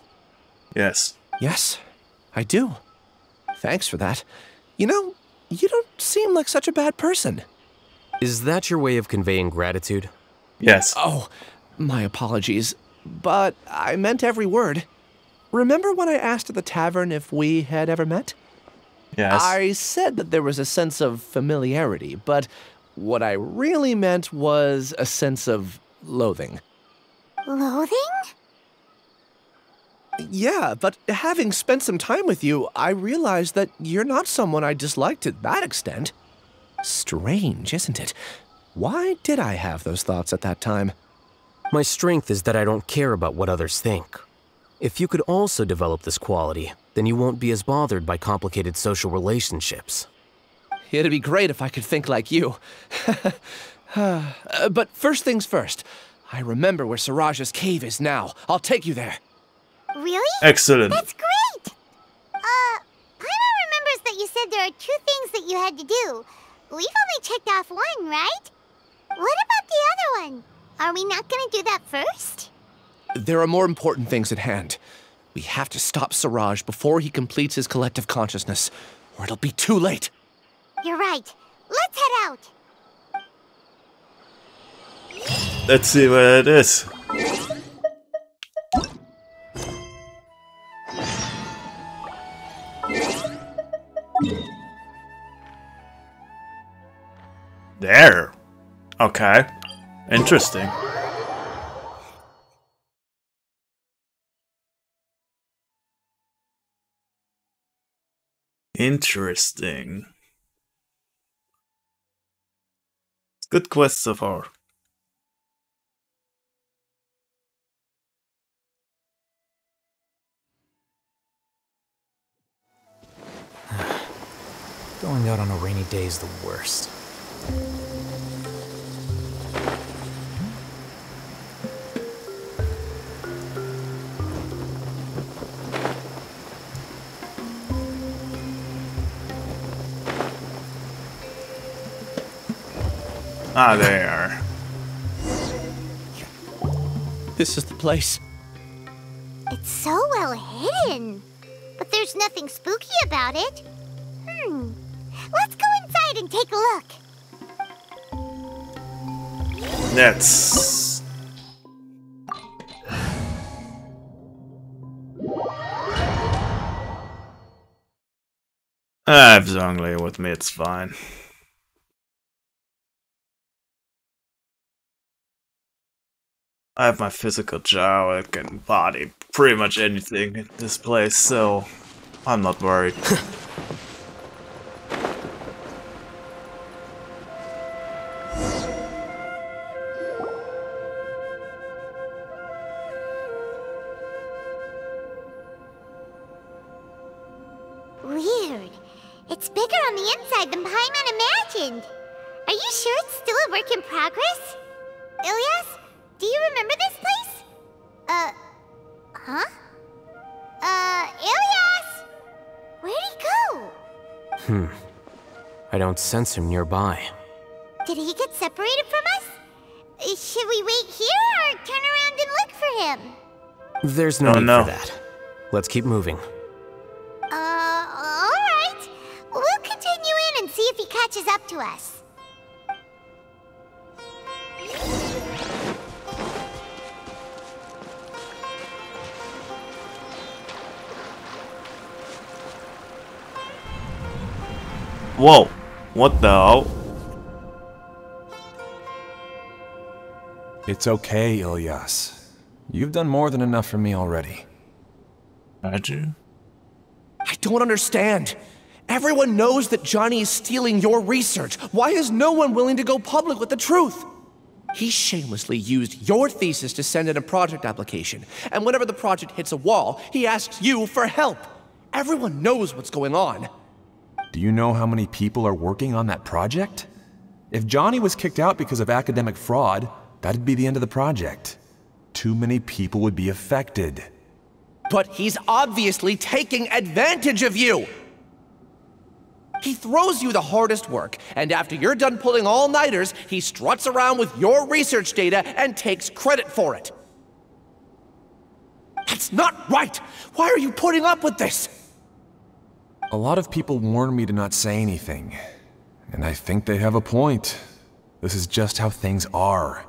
Yes. Yes, I do. Thanks for that. You know, you don't seem like such a bad person. Is that your way of conveying gratitude? Yes. Oh, my apologies. But I meant every word. Remember when I asked at the tavern if we had ever met? Yes. I said that there was a sense of familiarity, but what I really meant was a sense of loathing. Loathing? Yeah, but having spent some time with you, I realized that you're not someone I dislike to that extent. Strange, isn't it? Why did I have those thoughts at that time? My strength is that I don't care about what others think. If you could also develop this quality, then you won't be as bothered by complicated social relationships. It'd be great if I could think like you. But first things first, I remember where Siraj's cave is now. I'll take you there. Really? Excellent. That's great! Paimon remembers that you said there are 2 things that you had to do. We've only checked off 1, right? What about the other one? Are we not gonna do that first? There are more important things at hand. We have to stop Siraj before he completes his collective consciousness, or it'll be too late. You're right. Let's head out. Let's see where it is. There. Okay. Interesting. Interesting. Good quest so far. Going out on a rainy day is the worst. Ah, there you are. This is the place. It's so well hidden. But there's nothing spooky about it. Let's go inside and take a look. That's... if Zhongli with me, it's fine. I have my physical Jiao, I can body pretty much anything in this place, so I'm not worried. Weird. It's bigger on the inside than Paimon imagined. Are you sure it's still a work in progress? Ilyas, do you remember this place? Huh? Ilyas! Where'd he go? I don't sense him nearby. Did he get separated from us? Should we wait here or turn around and look for him? There's no need for that. Let's keep moving. Alright. We'll continue in and see if he catches up to us. Whoa! What the hell? It's okay, Ilyas. You've done more than enough for me already. Had you? I don't understand. Everyone knows that Johnny is stealing your research. Why is no one willing to go public with the truth? He shamelessly used your thesis to send in a project application, and whenever the project hits a wall, he asks you for help. Everyone knows what's going on. Do you know how many people are working on that project? If Johnny was kicked out because of academic fraud, that'd be the end of the project. Too many people would be affected. But he's obviously taking advantage of you! He throws you the hardest work, and after you're done pulling all-nighters, he struts around with your research data and takes credit for it. That's not right! Why are you putting up with this? A lot of people warn me to not say anything, and I think they have a point. This is just how things are.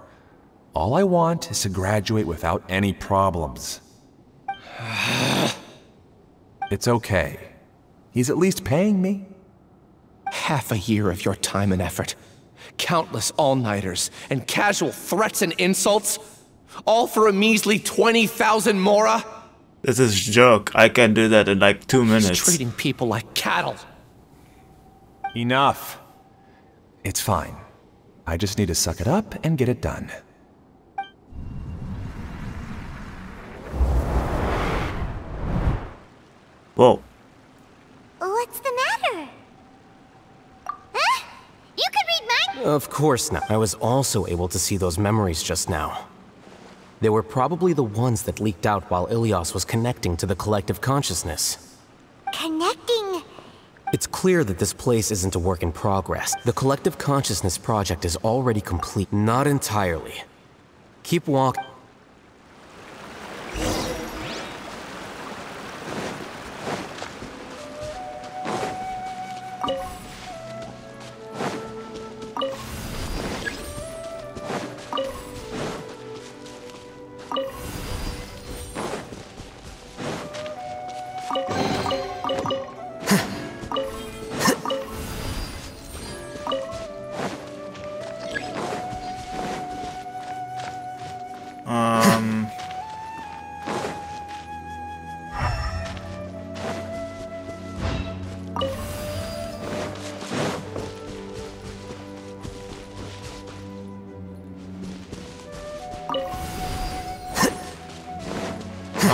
All I want is to graduate without any problems. It's okay. He's at least paying me. Half a year of your time and effort. Countless all-nighters and casual threats and insults. All for a measly 20,000 mora? This is a joke. I can do that in like 2 minutes. He's treating people like cattle. Enough. It's fine. I just need to suck it up and get it done. Whoa. What's the matter? Huh? You could read mine? Of course not. I was also able to see those memories just now. They were probably the ones that leaked out while Ilyas was connecting to the collective consciousness. Connecting? It's clear that this place isn't a work in progress. The collective consciousness project is already complete. Not entirely. Keep walking.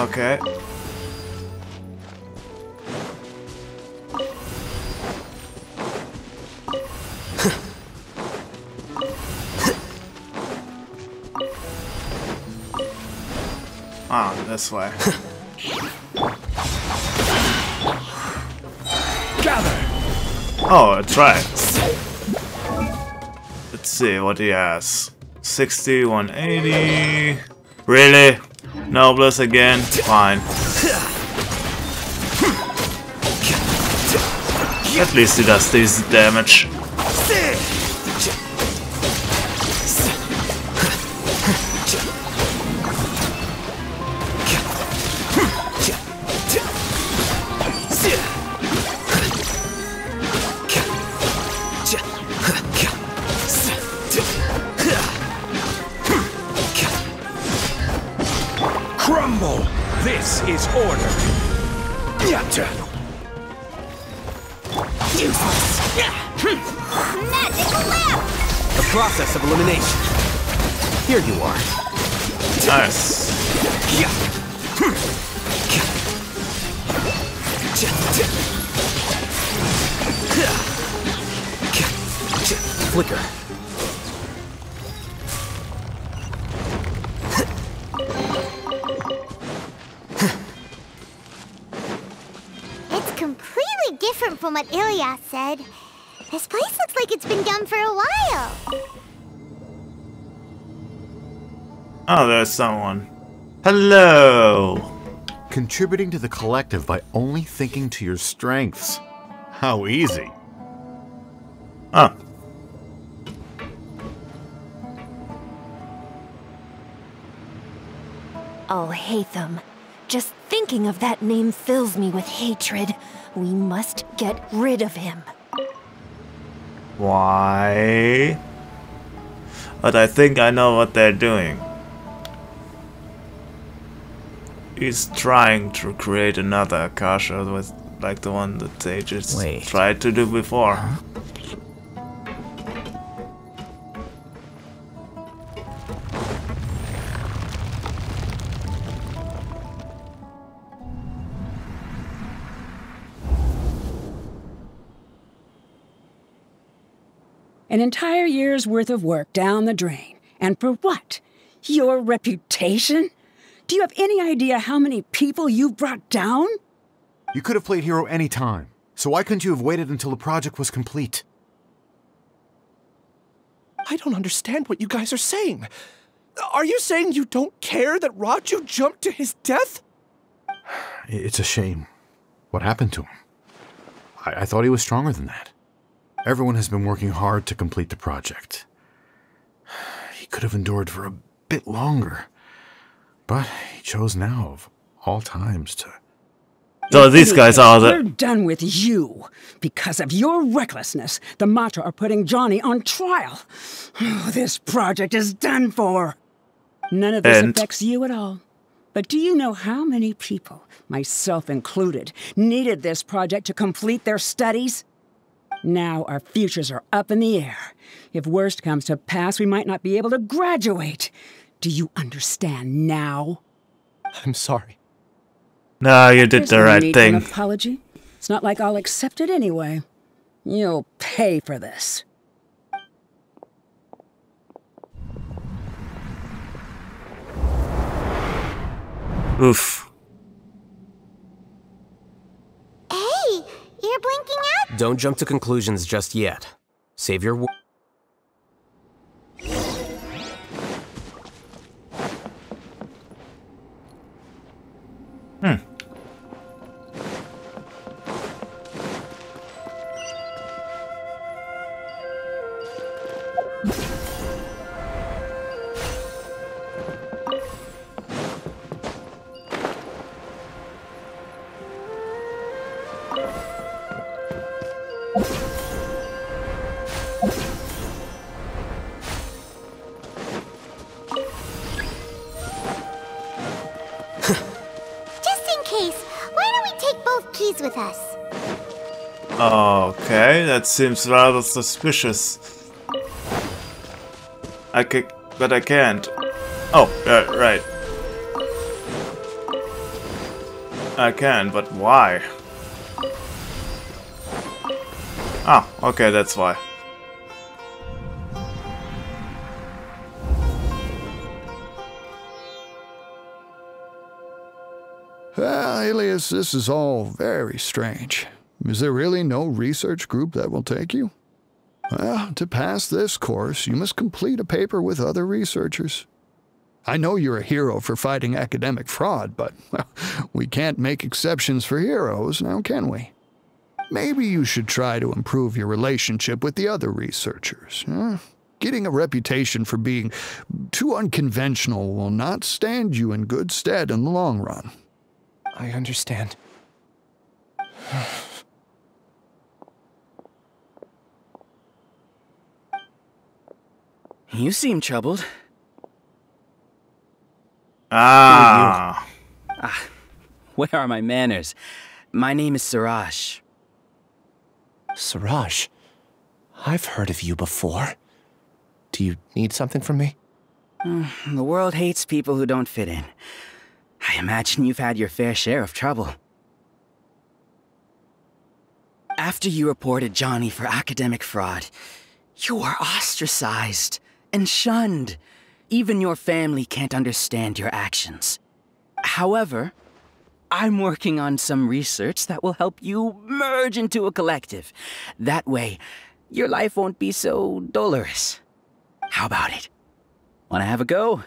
Okay. This way. Gather. Oh, it's right. It's see what he has. 60, 180. Really? Noblesse again? Fine. At least he does this damage. Crumble! This is order! Useless! Magical lamp! The process of elimination. Here you are. Nice. Flicker. It's completely different from what Ilyas said. This place looks like it's been done for a while. Oh, there's someone. Hello! Contributing to the collective by only thinking to your strengths. How easy. Ah. Alhaitham. Just thinking of that name fills me with hatred. We must get rid of him. Why? But I think I know what they're doing. He's trying to create another Akasha with like the one that they just tried to do before. An entire year's worth of work down the drain. And for what? Your reputation? Do you have any idea how many people you've brought down? You could have played hero any time, so why couldn't you have waited until the project was complete? I don't understand what you guys are saying. Are you saying you don't care that Raju jumped to his death? It's a shame. What happened to him? I thought he was stronger than that. Everyone has been working hard to complete the project. He could have endured for a bit longer. But he chose now, of all times, to... So these guys are the... We're done with you. Because of your recklessness, the Matra are putting Johnny on trial. This project is done for. None of this affects you at all. But do you know how many people, myself included, needed this project to complete their studies? Now our futures are up in the air. If worst comes to pass, we might not be able to graduate. Do you understand now? I'm sorry. No, you did the right thing. An apology? It's not like I'll accept it anyway. You'll pay for this. Oof. Hey, you're blinking out? Don't jump to conclusions just yet. Save your... With us. Okay, that seems rather suspicious. But I can't. Oh, right. I can, but why? Ah, okay, that's why. Well, Alias, this is all very strange. Is there really no research group that will take you? Well, to pass this course, you must complete a paper with other researchers. I know you're a hero for fighting academic fraud, but well, we can't make exceptions for heroes, now can we? Maybe you should try to improve your relationship with the other researchers. Getting a reputation for being too unconventional will not stand you in good stead in the long run. I understand. You seem troubled. Ah. Where are my manners? My name is Suraj. Suraj, I've heard of you before. Do you need something from me? The world hates people who don't fit in. I imagine you've had your fair share of trouble. After you reported Johnny for academic fraud, you are ostracized and shunned. Even your family can't understand your actions. However, I'm working on some research that will help you merge into a collective. That way, your life won't be so dolorous. How about it? Wanna have a go?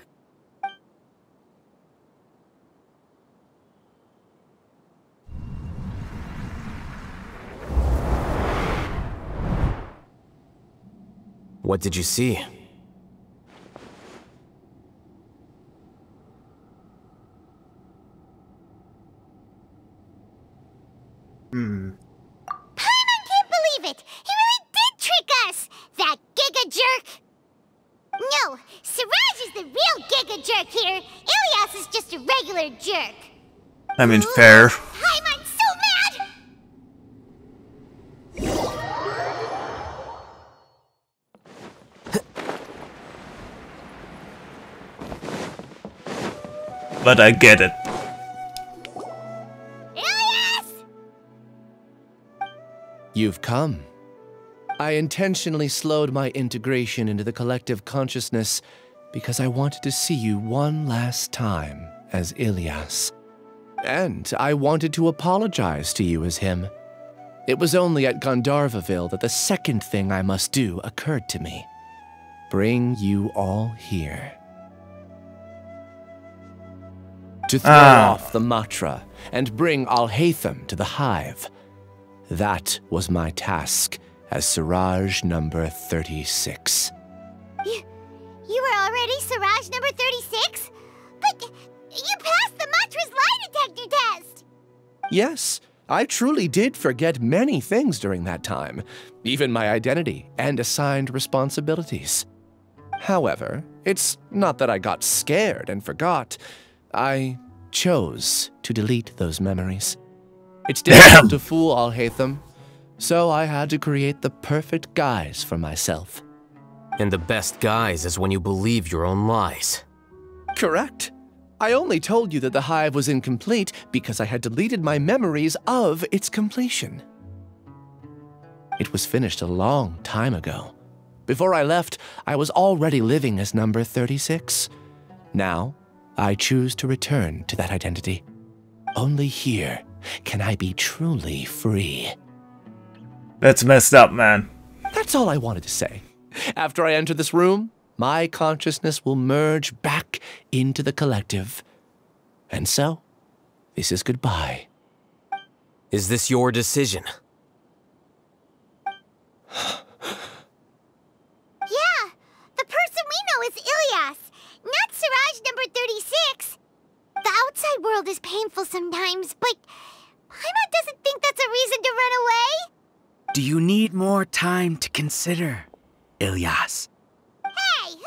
What did you see? Paimon can't believe it! He really did trick us! That giga jerk! No, Siraj is the real giga jerk here. Ilias is just a regular jerk. I mean, fair. Paimon's so mad! But I get it. You've come. I intentionally slowed my integration into the collective consciousness because I wanted to see you one last time as Ilias. And I wanted to apologize to you as him. It was only at Gandharvaville that the second thing I must do occurred to me. Bring you all here. To throw off the Matra and bring Alhaitham to the hive. That was my task as Siraj number 36. You were already Siraj number 36? But you passed the Matra's lie detector test! Yes, I truly did forget many things during that time, even my identity and assigned responsibilities. However, it's not that I got scared and forgot. I chose to delete those memories. It's difficult to fool Alhaitham, so I had to create the perfect guise for myself. And the best guise is when you believe your own lies. Correct. I only told you that the hive was incomplete because I had deleted my memories of its completion. It was finished a long time ago. Before I left, I was already living as number 36. Now, I choose to return to that identity. Only here can I be truly free. That's messed up, man. That's all I wanted to say. After I enter this room, my consciousness will merge back into the collective. And so, this is goodbye. Is this your decision? Yeah, the person we know is Ilias, not Siraj number 36. The outside world is painful sometimes, but Paimon doesn't think that's a reason to run away. Do you need more time to consider, Ilias? Hey, who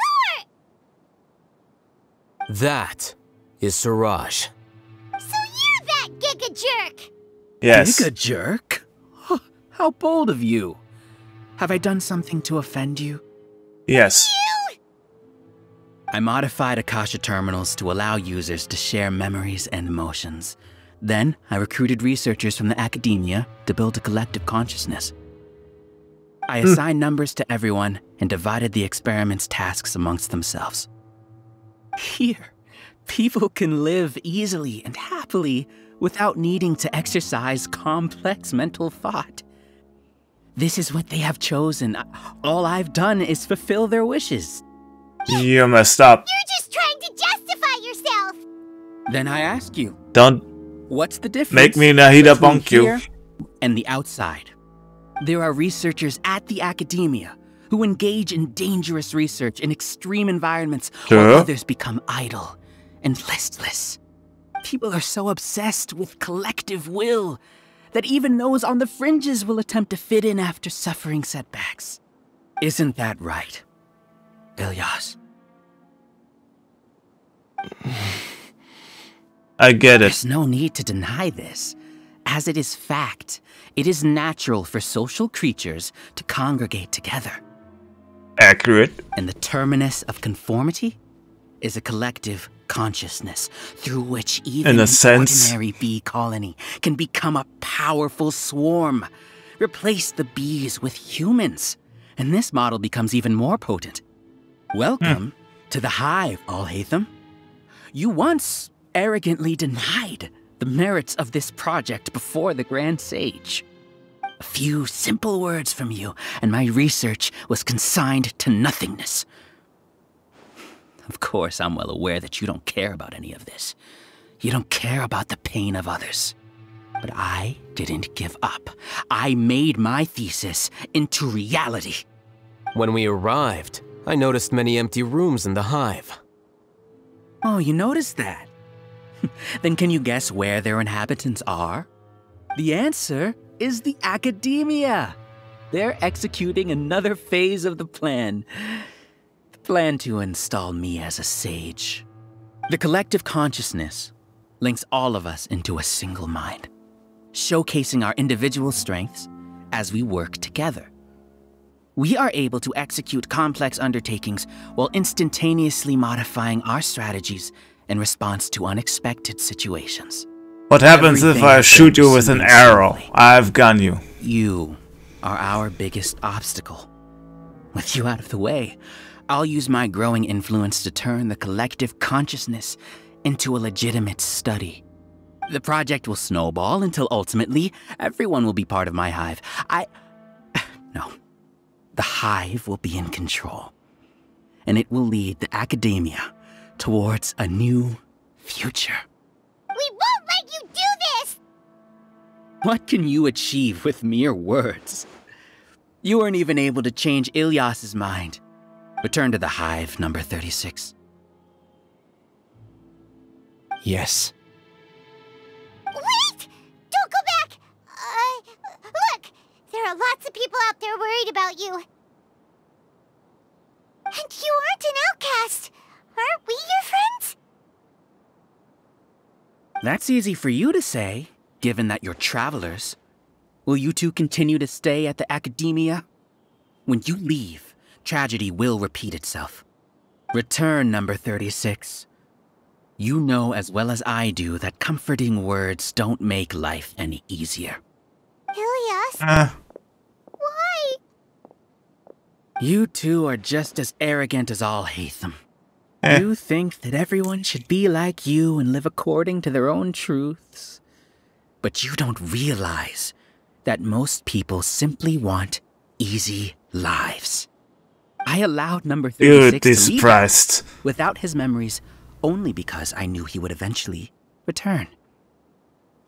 are... That is Siraj. So you're that giga jerk! Yes. Giga jerk? Oh, how bold of you. Have I done something to offend you? Yes. I modified Akasha terminals to allow users to share memories and emotions. Then, I recruited researchers from the academia to build a collective consciousness. I assigned numbers to everyone and divided the experiment's tasks amongst themselves. Here, people can live easily and happily without needing to exercise complex mental thought. This is what they have chosen. All I've done is fulfill their wishes. You messed up. You're just trying to justify yourself. Then I ask you. Don't what's the difference? Make me Nahida bonk you. And the outside. There are researchers at the academia who engage in dangerous research in extreme environments while others become idle and listless. People are so obsessed with collective will that even those on the fringes will attempt to fit in after suffering setbacks. Isn't that right, Ilyas? I get it. There's no need to deny this. As it is fact, it is natural for social creatures to congregate together. Accurate. And the terminus of conformity is a collective consciousness through which even an ordinary bee colony can become a powerful swarm. Replace the bees with humans, and this model becomes even more potent. Welcome to the hive, Alhaitham. You once arrogantly denied the merits of this project before the Grand Sage. A few simple words from you, and my research was consigned to nothingness. Of course, I'm well aware that you don't care about any of this. You don't care about the pain of others. But I didn't give up. I made my thesis into reality. When we arrived, I noticed many empty rooms in the hive. Oh, you noticed that? Then can you guess where their inhabitants are? The answer is the academia. They're executing another phase of the plan. The plan to install me as a sage. The collective consciousness links all of us into a single mind, showcasing our individual strengths as we work together. We are able to execute complex undertakings while instantaneously modifying our strategies in response to unexpected situations. What happens if I shoot you with an arrow? I've got you. You are our biggest obstacle. With you out of the way, I'll use my growing influence to turn the collective consciousness into a legitimate study. The project will snowball until ultimately everyone will be part of my hive. No. The hive will be in control. And it will lead the academia towards a new future. We won't let you do this! What can you achieve with mere words? You weren't even able to change Ilyas's mind. Return to the hive, number 36. Yes. Wait! Don't go back! Look! There are lots of people out there worried about you. And you aren't an outcast. Aren't we your friends? That's easy for you to say, given that you're travelers. Will you two continue to stay at the academia? When you leave, tragedy will repeat itself. Return, number 36. You know as well as I do that comforting words don't make life any easier. Ilyas? Why? You two are just as arrogant as Alhaitham. You think that everyone should be like you and live according to their own truths. But you don't realize that most people simply want easy lives. I allowed number 36 to leave without his memories only because I knew he would eventually return.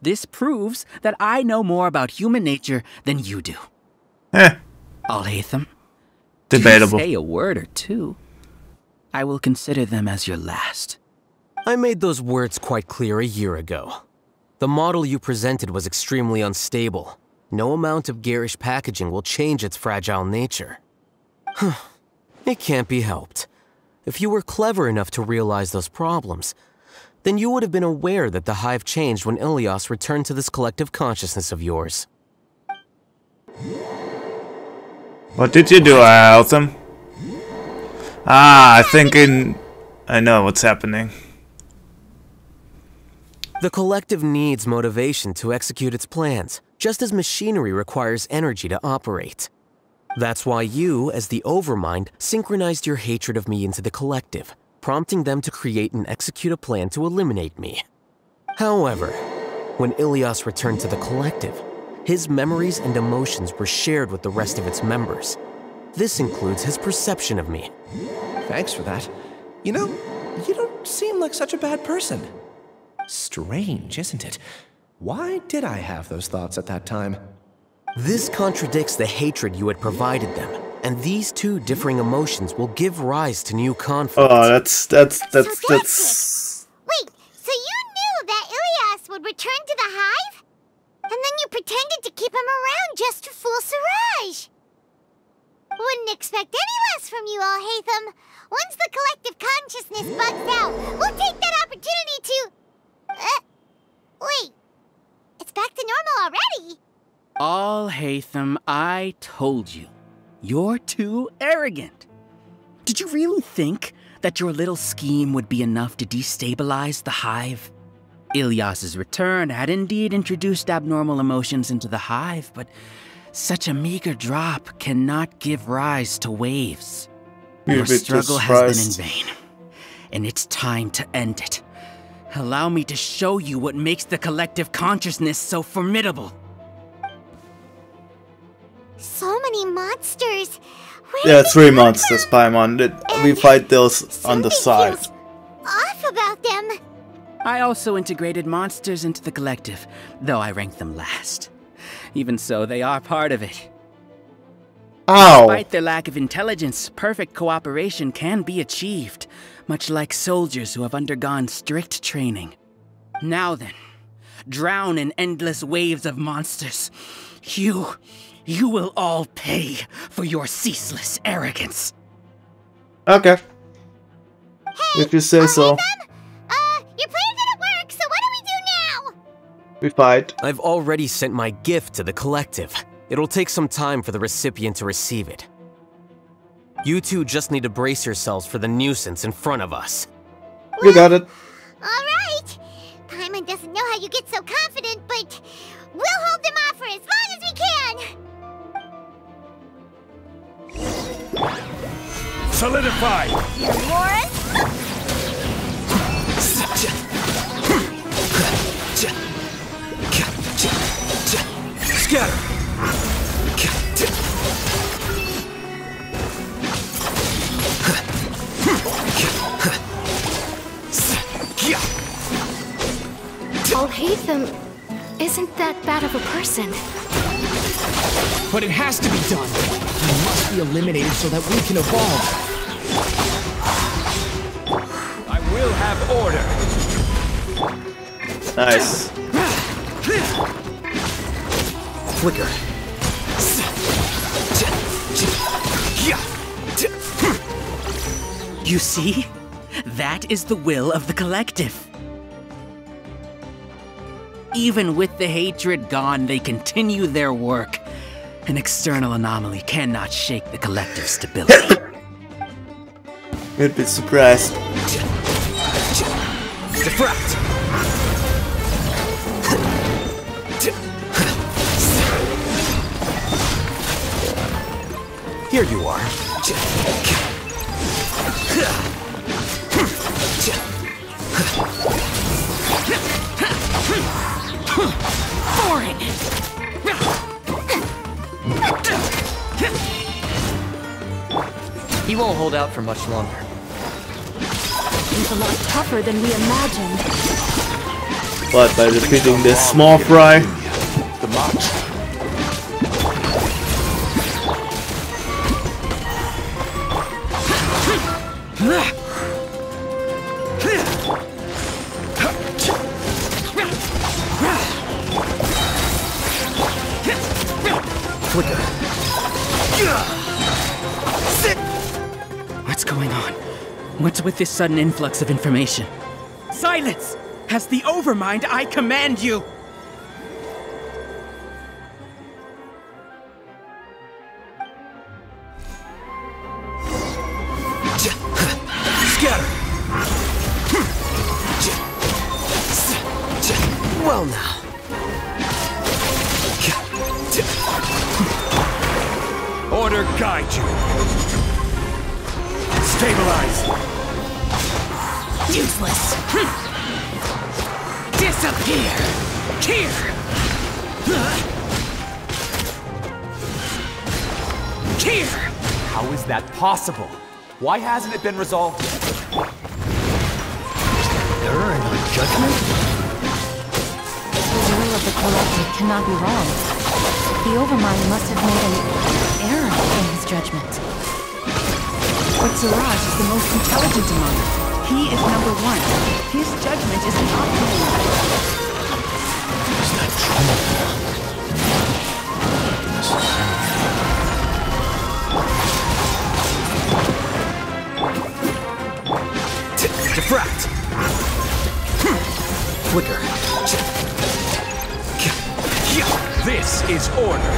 This proves that I know more about human nature than you do. Alhaitham, debatable. Say a word or two. I will consider them as your last. I made those words quite clear a year ago. The model you presented was extremely unstable. No amount of garish packaging will change its fragile nature. It can't be helped. If you were clever enough to realize those problems, then you would have been aware that the hive changed when Ilyas returned to this collective consciousness of yours. What did you do, Alhaitham? I know what's happening. The collective needs motivation to execute its plans, just as machinery requires energy to operate. That's why you, as the Overmind, synchronized your hatred of me into the collective, prompting them to create and execute a plan to eliminate me. However, when Ilyas returned to the collective, his memories and emotions were shared with the rest of its members. This includes his perception of me. Thanks for that. You know, you don't seem like such a bad person. Strange, isn't it? Why did I have those thoughts at that time? This contradicts the hatred you had provided them, and these two differing emotions will give rise to new conflicts. Oh, that's. Wait, so you knew that Ilias would return to the hive? And then you pretended to keep him around just to fool Siraj? Wouldn't expect any less from you, Alhaitham. Once the collective consciousness bugs out, we'll take that opportunity to... wait. It's back to normal already. Alhaitham, I told you. You're too arrogant. Did you really think that your little scheme would be enough to destabilize the hive? Ilias's return had indeed introduced abnormal emotions into the hive, but such a meager drop cannot give rise to waves. Your struggle has been in vain, and it's time to end it. Allow me to show you what makes the collective consciousness so formidable. So many monsters. Yeah, 3 monsters, Paimon. We fight those on the side. Off about them. I also integrated monsters into the collective, though I ranked them last. Even so, they are part of it. Ow! Despite their lack of intelligence, perfect cooperation can be achieved, much like soldiers who have undergone strict training. Now then, drown in endless waves of monsters. You will all pay for your ceaseless arrogance. Okay. Hey, if you say so. Your plan didn't work, so what do we do now? We fight. I've already sent my gift to the collective. It'll take some time for the recipient to receive it. You two just need to brace yourselves for the nuisance in front of us. You got it. Alright. Paimon doesn't know how you get so confident, but we'll hold them off for as long as we can. Solidify! Morris? Scatter! Alhaitham isn't that bad of a person. But it has to be done. He must be eliminated so that we can evolve. I will have order. Nice. Flicker. You see? That is the will of the collective. Even with the hatred gone, they continue their work. An external anomaly cannot shake the collective stability. You'd be surprised. Defract! Here you are. Foreign! He won't hold out for much longer. He's a lot tougher than we imagined. But by defeating this small fry. The march. Flicker. What's going on? What's with this sudden influx of information? Silence! As the Overmind, I command you! Scatter! Well now. Order guide you. Stabilize. Useless. Disappear. Here. Here! How is that possible? Why hasn't it been resolved? Error in our judgment? The will of the collective cannot be wrong. The Overmind must have made an error in his judgment. But Siraj is the most intelligent among us. He is number one. His judgment is the optimum. Is that true? Diffract! Flicker. This is order.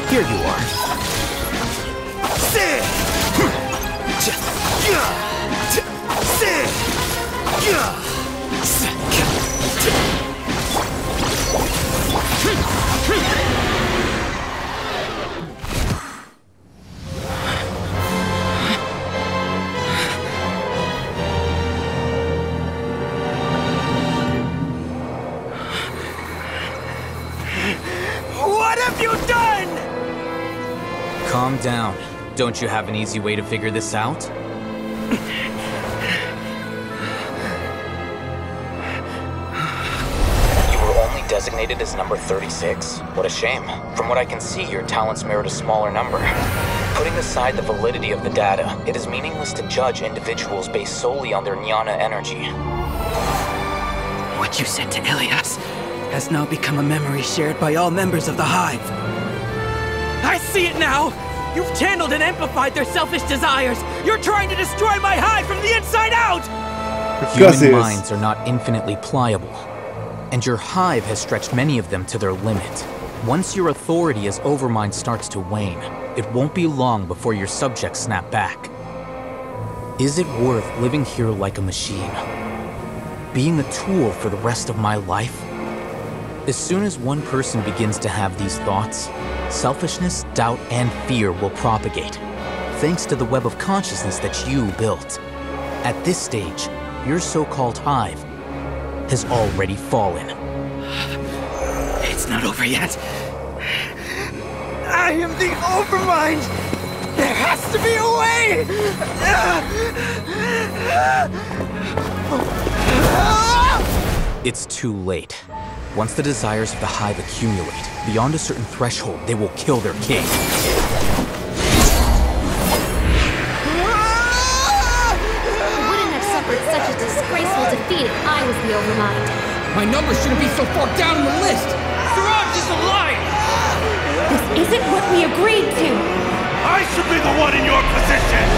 Here you are. What have you done? Calm down. Don't you have an easy way to figure this out? You were only designated as number 36? What a shame. From what I can see, your talents merit a smaller number. Putting aside the validity of the data, it is meaningless to judge individuals based solely on their jnana energy. What you said to Ilias has now become a memory shared by all members of the Hive. I see it now! You've channeled and amplified their selfish desires! You're trying to destroy my Hive from the inside out! Human minds are not infinitely pliable, and your Hive has stretched many of them to their limit. Once your authority as Overmind starts to wane, it won't be long before your subjects snap back. Is it worth living here like a machine? Being a tool for the rest of my life? As soon as one person begins to have these thoughts, selfishness, doubt, and fear will propagate, thanks to the web of consciousness that you built. At this stage, your so-called Hive has already fallen. It's not over yet. I am the Overmind! There has to be a way! It's too late. Once the desires of the Hive accumulate, beyond a certain threshold, they will kill their king. I wouldn't have suffered such a disgraceful defeat if I was the Overmind. My number shouldn't be so far down in the list! Siraj is a liar! This isn't what we agreed to! I should be the one in your position!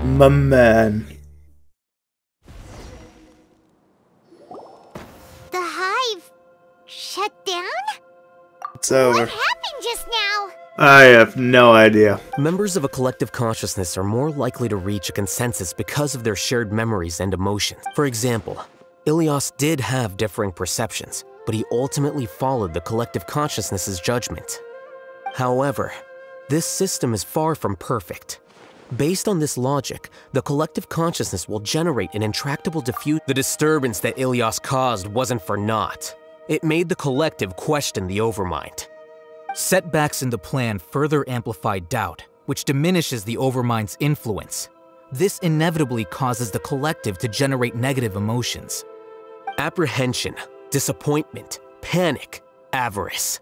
My man. The Hive shut down? It's over. What happened just now? I have no idea. Members of a collective consciousness are more likely to reach a consensus because of their shared memories and emotions. For example, Ilias did have differing perceptions, but he ultimately followed the collective consciousness's judgment. However, this system is far from perfect. Based on this logic, the collective consciousness will generate an intractable diffuse. The disturbance that Ilias caused wasn't for naught. It made the collective question the Overmind. Setbacks in the plan further amplified doubt, which diminishes the Overmind's influence. This inevitably causes the collective to generate negative emotions. Apprehension, disappointment, panic, avarice.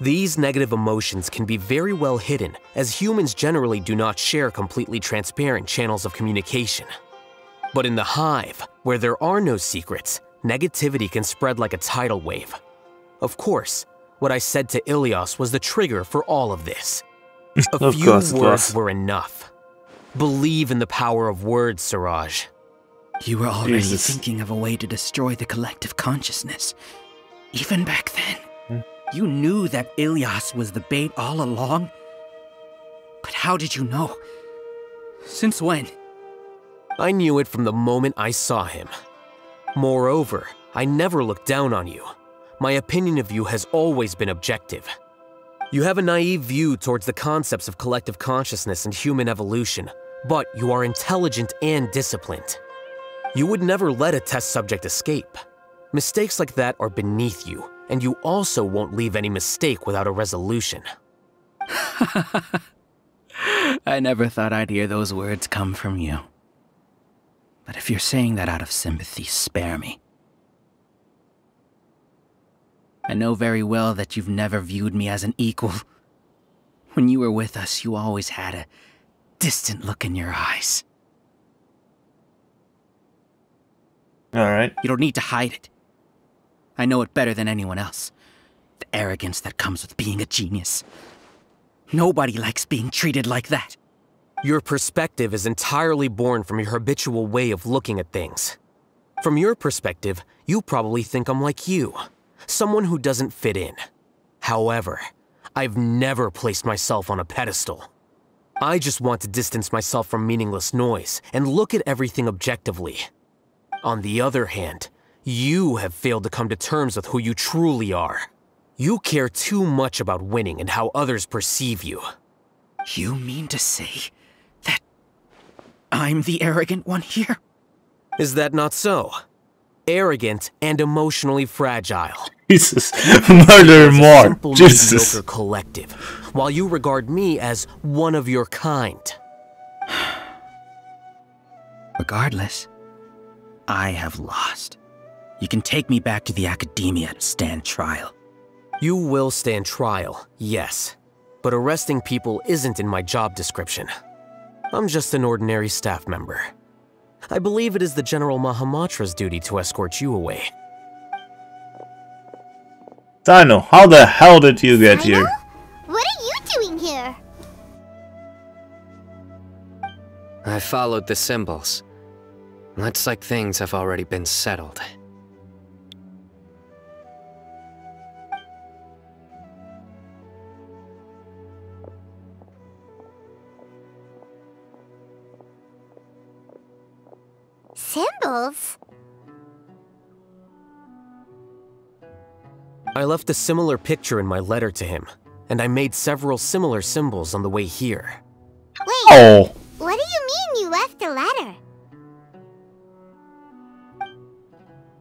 These negative emotions can be very well hidden, as humans generally do not share completely transparent channels of communication. But in the Hive, where there are no secrets, negativity can spread like a tidal wave. Of course, what I said to Ilias was the trigger for all of this. A few words were enough. Believe in the power of words, Siraj. You were already thinking of a way to destroy the collective consciousness. Even back then. You knew that Ilias was the bait all along? But how did you know? Since when? I knew it from the moment I saw him. Moreover, I never looked down on you. My opinion of you has always been objective. You have a naive view towards the concepts of collective consciousness and human evolution, but you are intelligent and disciplined. You would never let a test subject escape. Mistakes like that are beneath you, and you also won't leave any mistake without a resolution. I never thought I'd hear those words come from you. But if you're saying that out of sympathy, spare me. I know very well that you've never viewed me as an equal. When you were with us, you always had a distant look in your eyes. Alright. You don't need to hide it. I know it better than anyone else. The arrogance that comes with being a genius. Nobody likes being treated like that. Your perspective is entirely born from your habitual way of looking at things. From your perspective, you probably think I'm like you, someone who doesn't fit in. However, I've never placed myself on a pedestal. I just want to distance myself from meaningless noise and look at everything objectively. On the other hand, you have failed to come to terms with who you truly are. You care too much about winning and how others perceive you. You mean to say that I'm the arrogant one here? Is that not so? Arrogant and emotionally fragile. Jesus, murder more. Jesus. Mediocre collective, while you regard me as one of your kind. Regardless, I have lost. You can take me back to the academia to stand trial. You will stand trial, yes. But arresting people isn't in my job description. I'm just an ordinary staff member. I believe it is the General Mahamatra's duty to escort you away. Dino, how the hell did you get here? What are you doing here? I followed the symbols. Looks like things have already been settled. Symbols? I left a similar picture in my letter to him, and I made several similar symbols on the way here. Wait, what do you mean you left a letter?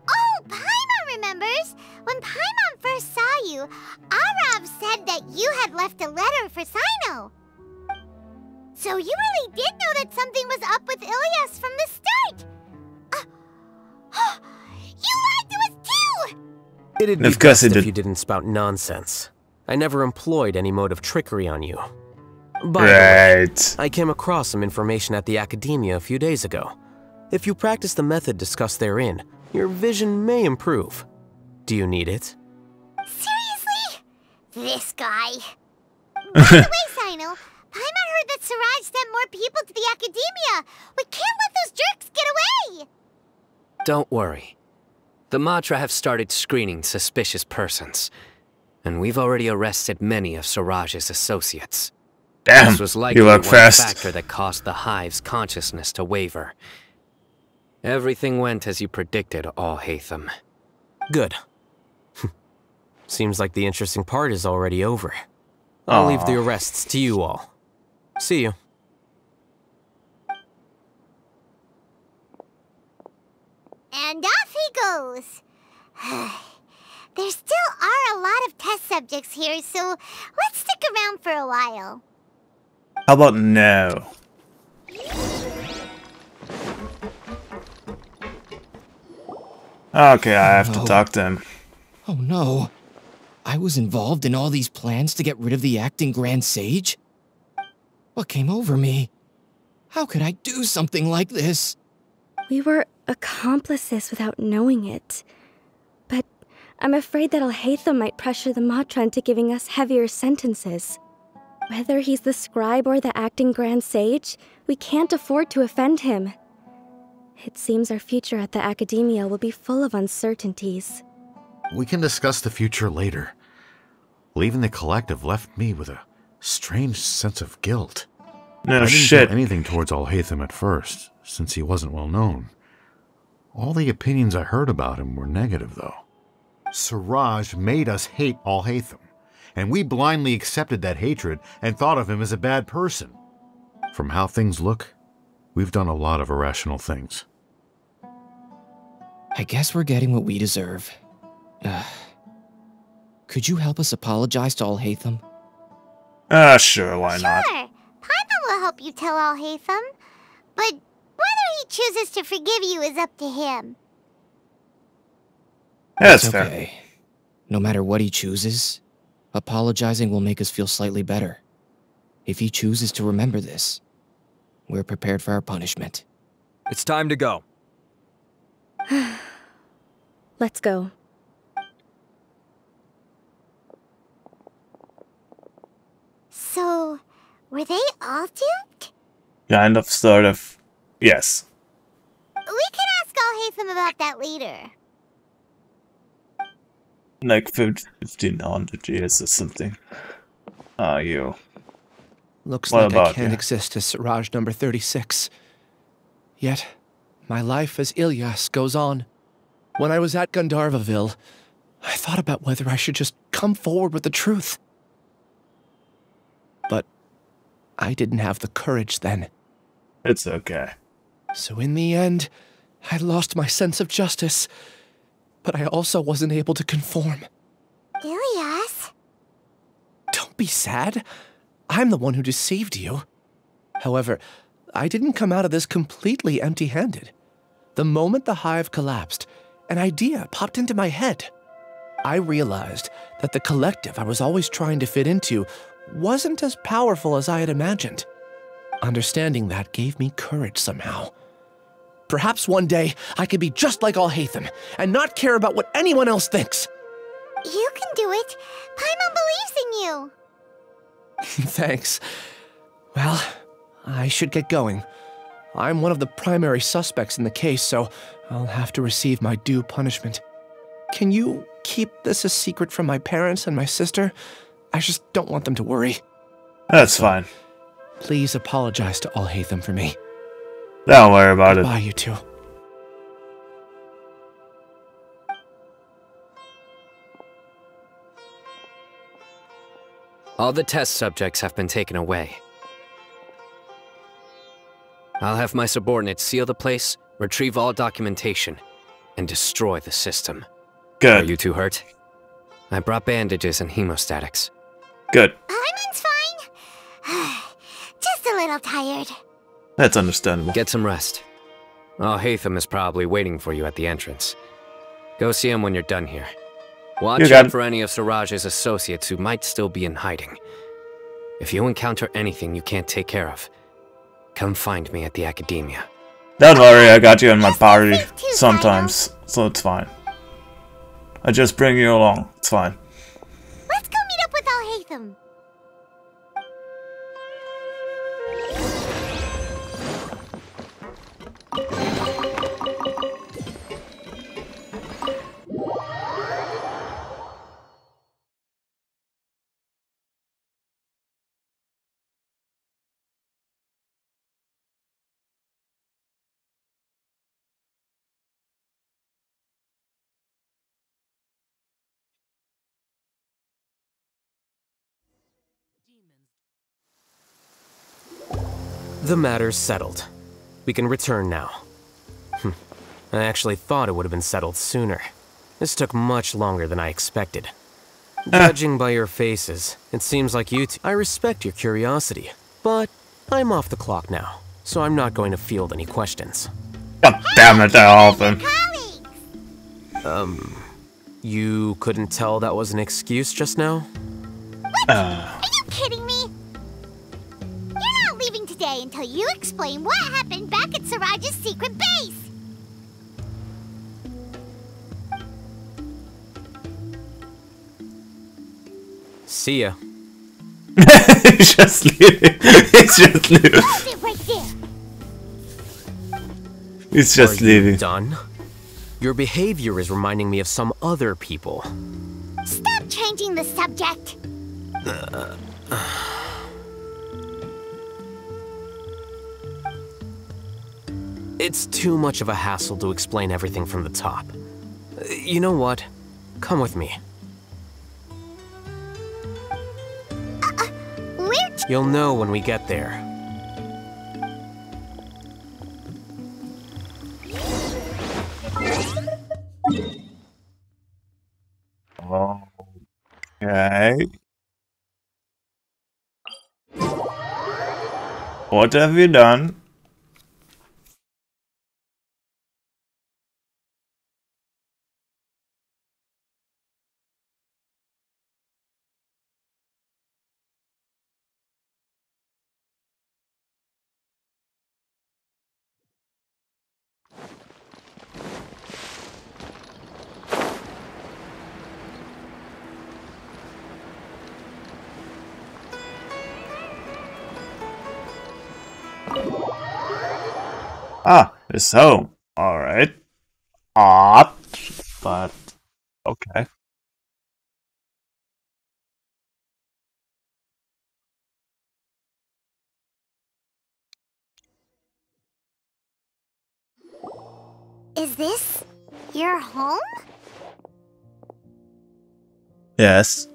Oh, Paimon remembers! When Paimon first saw you, Arav said that you had left a letter for Sino. So you really did know that something was up with Ilias from the start! You lied to us too! It'd be best if you didn't spout nonsense. I never employed any mode of trickery on you. By the way, I came across some information at the academia a few days ago. If you practice the method discussed therein, your vision may improve. Do you need it? Seriously? This guy. By the way, Sino, Paimon heard that Siraj sent more people to the academia. We can't let those jerks get away! Don't worry. The Matra have started screening suspicious persons, and we've already arrested many of Siraj's associates. Damn, this was likely one factor that caused the Hive's consciousness to waver. Everything went as you predicted, Alhaitham. Good. Seems like the interesting part is already over. I'll leave the arrests to you all. See you. And off he goes. There still are a lot of test subjects here, so let's stick around for a while. How about no? Okay, I have to talk to him. Oh no. I was involved in all these plans to get rid of the acting Grand Sage? What came over me? How could I do something like this? We were accomplices without knowing it. But I'm afraid that Alhaitham might pressure the Matra into giving us heavier sentences. Whether he's the scribe or the acting Grand Sage, we can't afford to offend him. It seems our future at the academia will be full of uncertainties. We can discuss the future later. Leaving the collective left me with a strange sense of guilt. I didn't feel anything towards Alhaitham at first, since he wasn't well known. All the opinions I heard about him were negative, though. Siraj made us hate Alhaitham, and we blindly accepted that hatred and thought of him as a bad person. From how things look, we've done a lot of irrational things. I guess we're getting what we deserve. Could you help us apologize to Alhaitham? Sure, why not? Sure, Paimon will help you tell Alhaitham, but whether he chooses to forgive you is up to him. That's okay. fair. No matter what he chooses, apologizing will make us feel slightly better. If he chooses to remember this, we're prepared for our punishment. It's time to go. Let's go. So, were they all duped? Kind of, sort of. Yes. We can ask Alhaitham about that later. Like 1500 years or something. You. Looks What like I about can't you? exist as Siraj number 36. Yet, my life as Ilyas goes on. When I was at Gandharvaville, I thought about whether I should just come forward with the truth. But I didn't have the courage then. It's okay. So in the end, I lost my sense of justice. But I also wasn't able to conform. Ilyas? Don't be sad. I'm the one who deceived you. However, I didn't come out of this completely empty-handed. The moment the hive collapsed, an idea popped into my head. I realized that the collective I was always trying to fit into wasn't as powerful as I had imagined. Understanding that gave me courage somehow. Perhaps one day I could be just like Alhaitham and not care about what anyone else thinks. You can do it. Paimon believes in you. Thanks. Well, I should get going. I'm one of the primary suspects in the case, so I'll have to receive my due punishment. Can you keep this a secret from my parents and my sister? I just don't want them to worry. That's fine. Please apologize to Alhaitham for me. Don't worry about Goodbye, it. you two. All the test subjects have been taken away. I'll have my subordinates seal the place, retrieve all documentation, and destroy the system. Good. Are you two hurt? I brought bandages and hemostatics. Good. Paimon's fine. Just a little tired. That's understandable. Get some rest. Alhaitham is probably waiting for you at the entrance. Go see him when you're done here. Watch out for any of Siraj's associates who might still be in hiding. If you encounter anything you can't take care of, come find me at the Academia. Don't worry, I got you in my party sometimes, so it's fine. I just bring you along, it's fine. Let's go meet up with Alhaitham. The matter's settled. We can return now. I actually thought it would have been settled sooner. This took much longer than I expected. Judging by your faces, it seems like you two... I respect your curiosity, but I'm off the clock now, so I'm not going to field any questions. God damn it, Alhaitham. You couldn't tell that was an excuse just now? What? Are you kidding me? You're not leaving today until you explain what happened back at Siraj's secret base. See ya. He's just leaving. He's just leaving. Hold it right there. He's just Are you leaving. Done? Your behavior is reminding me of some other people. Stop changing the subject. It's too much of a hassle to explain everything from the top. You know what? Come with me. You'll know when we get there. Okay. What have you done? Ah, it's home. Alright. Odd, but okay. Is this your home? Yes.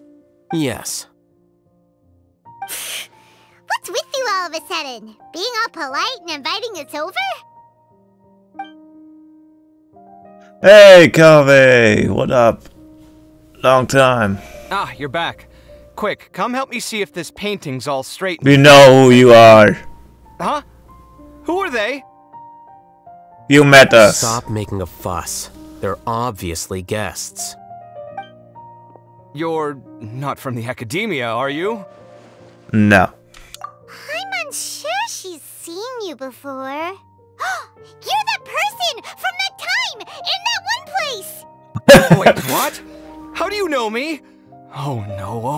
Yes. What's with you all of a sudden? Being all polite and inviting us over? Hey, Kaveh! What up? Long time. Ah, you're back. Quick, come help me see if this painting's all straight. We know who you are. Huh? Who are they? You met us. Stop making a fuss. They're obviously guests. You're not from the Academia, are you? No. I'm unsure she's seen you before. You're that person from that time in that one place! Wait, what? How do you know me? Oh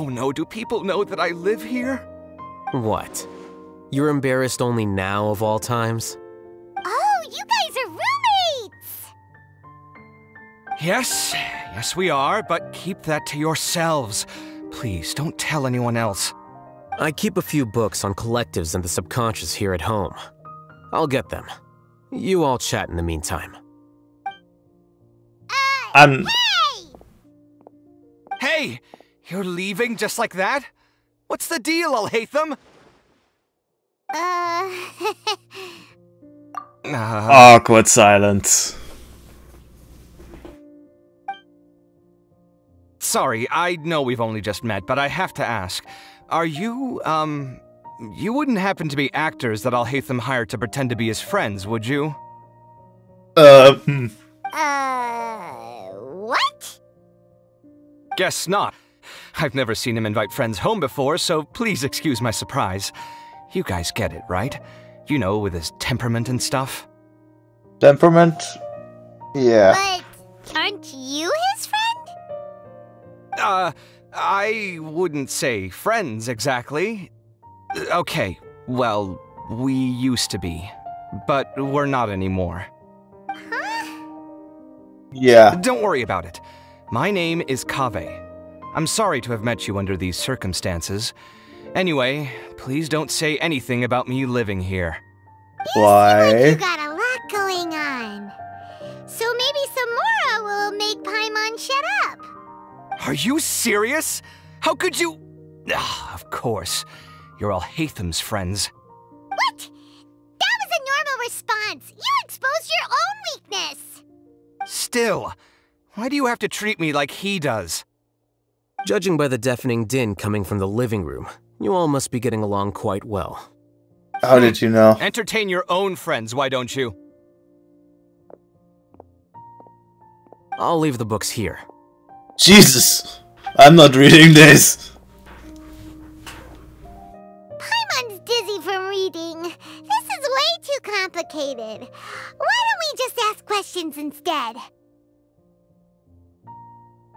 no, do people know that I live here? What? You're embarrassed only now of all times? Oh, you guys are roommates! Yes, we are, but keep that to yourselves. Please, don't tell anyone else. I keep a few books on collectives and the subconscious here at home. I'll get them. You all chat in the meantime. Hey! You're leaving just like that? What's the deal, Alhaitham? Awkward silence. Sorry, I know we've only just met, but I have to ask. Are you, you wouldn't happen to be actors that Alhaitham hired to pretend to be his friends, would you? What? Guess not. I've never seen him invite friends home before, so please excuse my surprise. You guys get it, right? You know, with his temperament and stuff. Temperament? Yeah. But aren't you his friend? I wouldn't say friends exactly. Okay, well, we used to be, but we're not anymore. Huh? Yeah. Don't worry about it. My name is Kaveh. I'm sorry to have met you under these circumstances. Anyway, please don't say anything about me living here. Why? You got a lot going on. So maybe Samora will make Paimon shut up. Are you serious? How could you? Of course. You're Alhaitham's friends. What? That was a normal response. You exposed your own weakness. Still, why do you have to treat me like he does? Judging by the deafening din coming from the living room, you all must be getting along quite well. How did you know? Entertain your own friends, why don't you? I'll leave the books here. Jesus! I'm not reading this! Paimon's dizzy from reading. This is way too complicated. Why don't we just ask questions instead?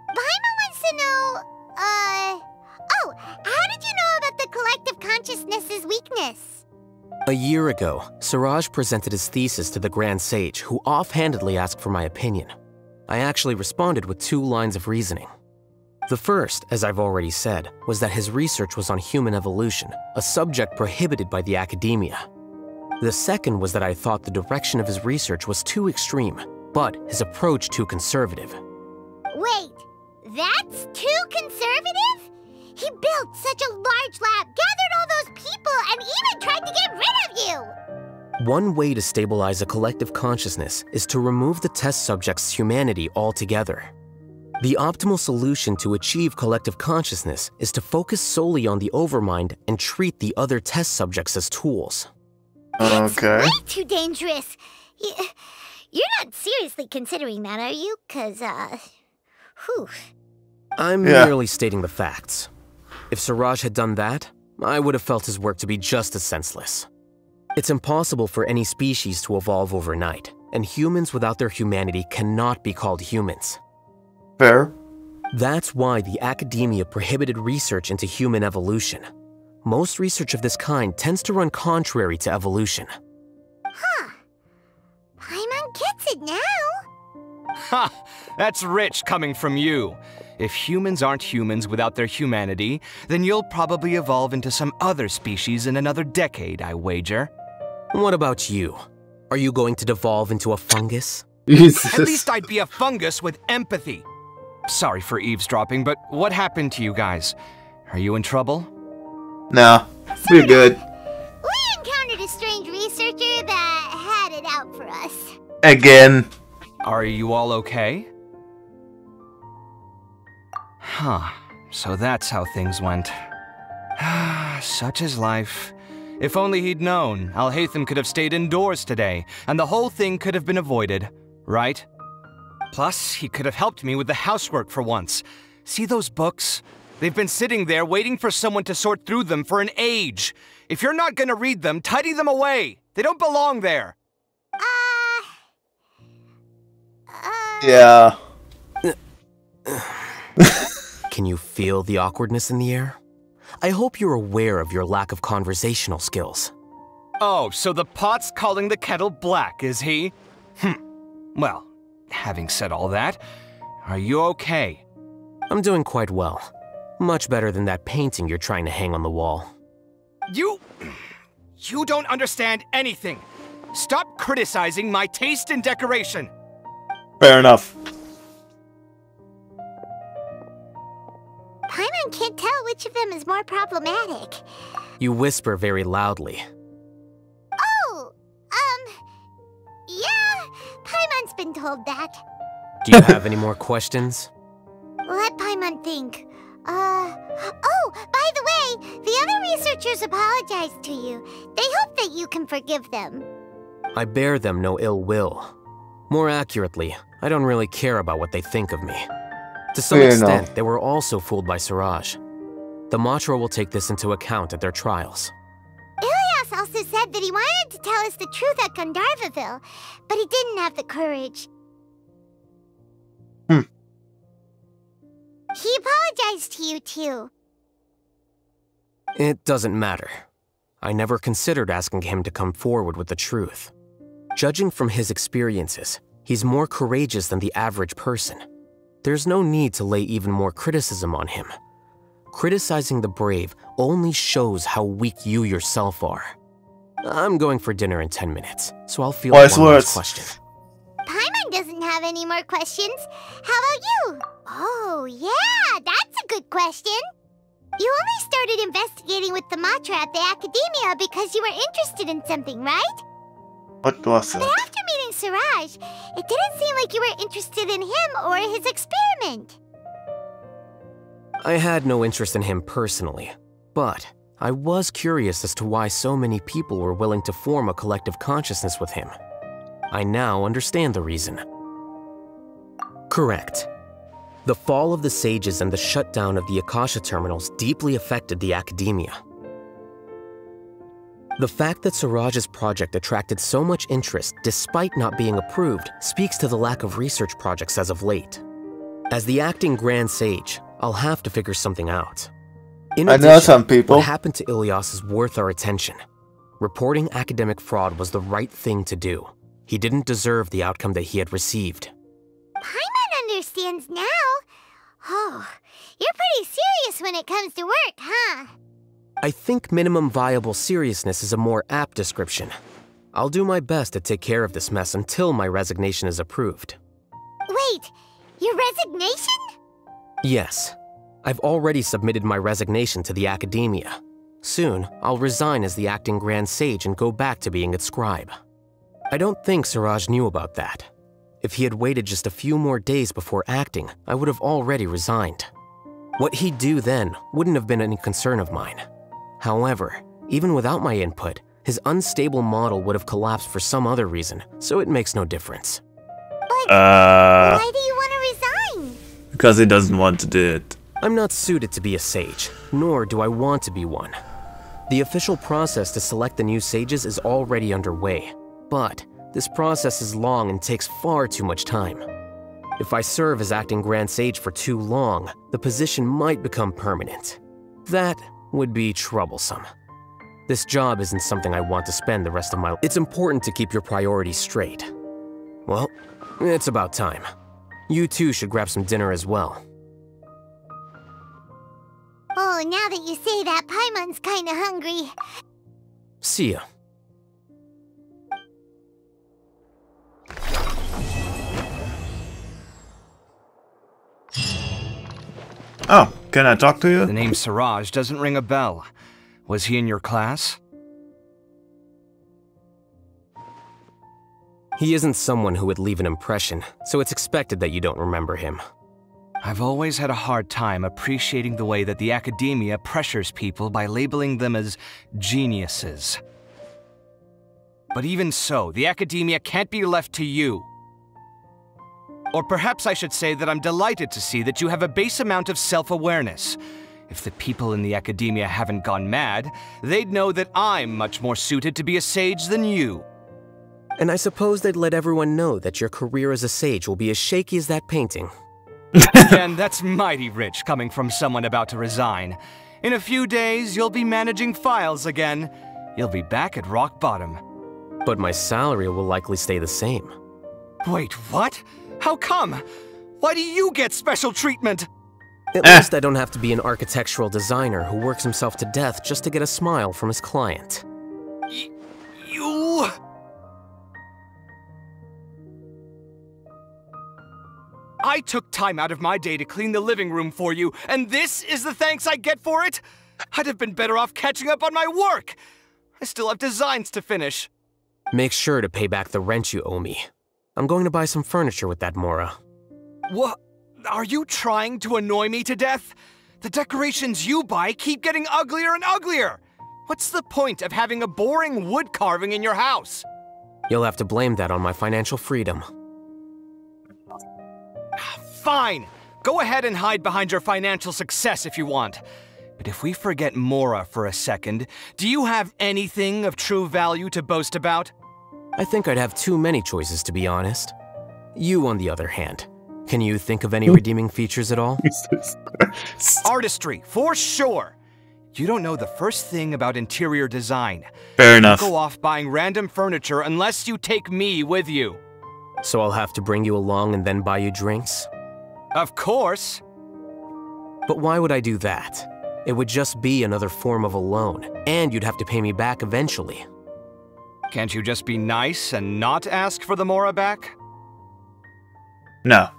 Paimon wants to know, oh, how did you know about the collective consciousness's weakness? A year ago, Siraj presented his thesis to the Grand Sage, who offhandedly asked for my opinion. I actually responded with 2 lines of reasoning. The first, as I've already said, was that his research was on human evolution, a subject prohibited by the Academia. The second was that I thought the direction of his research was too extreme, but his approach too conservative. Wait, that's too conservative? He built such a large lab, gathered all those people, and even tried to get rid of you! One way to stabilize a collective consciousness is to remove the test subject's humanity altogether. The optimal solution to achieve collective consciousness is to focus solely on the overmind and treat the other test subjects as tools. Okay. Way too dangerous. You're not seriously considering that, are you? 'Cause, whew. I'm merely stating the facts. If Siraj had done that, I would have felt his work to be just as senseless. It's impossible for any species to evolve overnight, and humans without their humanity cannot be called humans. Fair. That's why the academia prohibited research into human evolution. Most research of this kind tends to run contrary to evolution. Huh. Paimon gets it now. Ha! That's rich coming from you. If humans aren't humans without their humanity, then you'll probably evolve into some other species in another decade, I wager. What about you? Are you going to devolve into a fungus? At least I'd be a fungus with empathy. Sorry for eavesdropping, but what happened to you guys? Are you in trouble? No, we're good. We encountered a strange researcher that had it out for us. Again. Are you all okay? Huh. So that's how things went. Such is life. If only he'd known, Alhaitham could have stayed indoors today, and the whole thing could have been avoided, right? Plus, he could have helped me with the housework for once. See those books? They've been sitting there waiting for someone to sort through them for an age. If you're not gonna read them, tidy them away. They don't belong there. Yeah. Can you feel the awkwardness in the air? I hope you're aware of your lack of conversational skills. Oh, so the pot's calling the kettle black, is he? Well, having said all that, are you okay? I'm doing quite well. Much better than that painting you're trying to hang on the wall. You don't understand anything. Stop criticizing my taste in decoration. Fair enough. Paimon can't tell which of them is more problematic. You whisper very loudly. Oh, yeah, Paimon's been told that. Do you have any more questions? Let Paimon think. Oh, by the way, the other researchers apologized to you. They hope that you can forgive them. I bear them no ill will. More accurately, I don't really care about what they think of me. To some extent, they were also fooled by Siraj. The Matra will take this into account at their trials. Ilias also said that he wanted to tell us the truth at Gandharvaville, but he didn't have the courage. He apologized to you, too. It doesn't matter. I never considered asking him to come forward with the truth. Judging from his experiences, he's more courageous than the average person. There's no need to lay even more criticism on him. Criticizing the brave only shows how weak you yourself are. I'm going for dinner in 10 minutes, so I'll field one last question. Paimon doesn't have any more questions. How about you? Oh, yeah, that's a good question. You only started investigating with the Matra at the Academia because you were interested in something, right? What was it? But after meeting Siraj, it didn't seem like you were interested in him or his experiment. I had no interest in him personally, but I was curious as to why so many people were willing to form a collective consciousness with him. I now understand the reason. Correct. The fall of the sages and the shutdown of the Akasha terminals deeply affected the academia. The fact that Siraj's project attracted so much interest despite not being approved speaks to the lack of research projects as of late. As the acting Grand Sage, I'll have to figure something out. In addition, I know some people. What happened to Ilias is worth our attention. Reporting academic fraud was the right thing to do. He didn't deserve the outcome that he had received. Paimon understands now. Oh, you're pretty serious when it comes to work, huh? I think minimum viable seriousness is a more apt description. I'll do my best to take care of this mess until my resignation is approved. Wait, your resignation? Yes. I've already submitted my resignation to the Academia. Soon, I'll resign as the acting Grand Sage and go back to being its scribe. I don't think Siraj knew about that. If he had waited just a few more days before acting, I would have already resigned. What he'd do then wouldn't have been any concern of mine. However, even without my input, his unstable model would have collapsed for some other reason, so it makes no difference. But why do you want to resign? Because he doesn't want to do it. I'm not suited to be a sage, nor do I want to be one. The official process to select the new sages is already underway, but this process is long and takes far too much time. If I serve as acting Grand Sage for too long, the position might become permanent. That would be troublesome. This job isn't something I want to spend the rest of my life. It's important to keep your priorities straight. Well, it's about time. You two should grab some dinner as well. Oh, now that you say that, Paimon's kinda hungry. See ya. Oh, can I talk to you? The name Siraj doesn't ring a bell. Was he in your class? He isn't someone who would leave an impression, so it's expected that you don't remember him. I've always had a hard time appreciating the way that the Academia pressures people by labeling them as geniuses. But even so, the Academia can't be left to you. Or perhaps I should say that I'm delighted to see that you have a base amount of self-awareness. If the people in the Academia haven't gone mad, they'd know that I'm much more suited to be a sage than you. And I suppose they'd let everyone know that your career as a sage will be as shaky as that painting. Again, that's mighty rich coming from someone about to resign. In a few days, you'll be managing files again. You'll be back at rock bottom. But my salary will likely stay the same. Wait, what? How come? Why do you get special treatment? At least I don't have to be an architectural designer who works himself to death just to get a smile from his client. You... I took time out of my day to clean the living room for you, and this is the thanks I get for it? I'd have been better off catching up on my work. I still have designs to finish. Make sure to pay back the rent you owe me. I'm going to buy some furniture with that, Mora. What? Are you trying to annoy me to death? The decorations you buy keep getting uglier and uglier. What's the point of having a boring wood carving in your house? You'll have to blame that on my financial freedom. Fine. Go ahead and hide behind your financial success if you want. But if we forget Mora for a second, do you have anything of true value to boast about? I think I'd have too many choices, to be honest. You, on the other hand, can you think of any redeeming features at all? Artistry, for sure. You don't know the first thing about interior design. Fair enough. Don't go off buying random furniture unless you take me with you. So I'll have to bring you along and then buy you drinks? Of course. But why would I do that? It would just be another form of a loan, and you'd have to pay me back eventually. Can't you just be nice and not ask for the Mora back? No.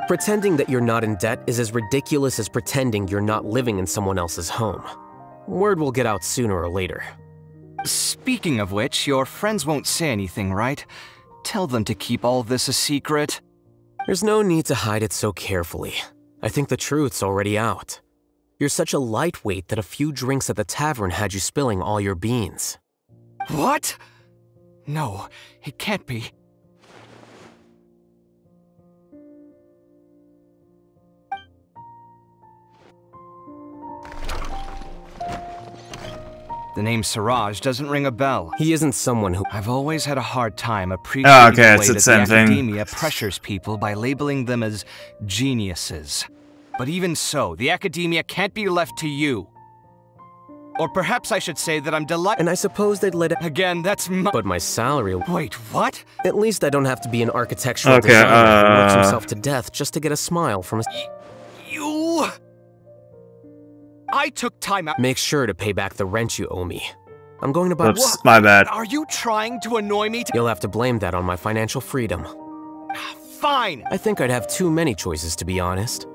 Pretending that you're not in debt is as ridiculous as pretending you're not living in someone else's home. Word will get out sooner or later. Speaking of which, your friends won't say anything, right? Tell them to keep all this a secret. There's no need to hide it so carefully. I think the truth's already out. You're such a lightweight that a few drinks at the tavern had you spilling all your beans. What? No, it can't be. The name Siraj doesn't ring a bell. He isn't someone who... I've always had a hard time appreciating the way that the thing. Academia pressures people by labeling them as geniuses. But even so, the Academia can't be left to you. Or perhaps I should say that I'm delighted... And I suppose they'd let it... Again, that's But my salary... Wait, what? At least I don't have to be an architectural designer who works himself to death just to get a smile from his... You... I took time out... Make sure to pay back the rent you owe me. I'm going to buy— Oops, my bad. Are you trying to annoy me? You'll have to blame that on my financial freedom. Fine. I think I'd have too many choices, to be honest.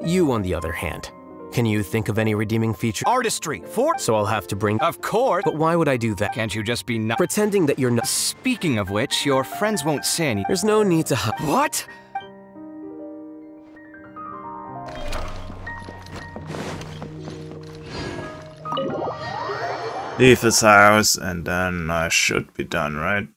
You, on the other hand, can you think of any redeeming feature? Artistry. So I'll have to bring— Of course. But why would I do that? Can't you just be pretending that you're not— Speaking of which, your friends won't say any— There's no need to What? Leave his house, and then I should be done, right?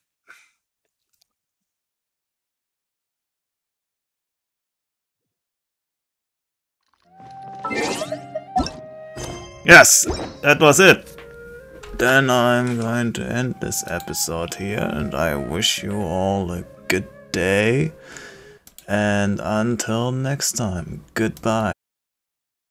Yes, that was it. Then I'm going to end this episode here, and I wish you all a good day. And until next time, goodbye.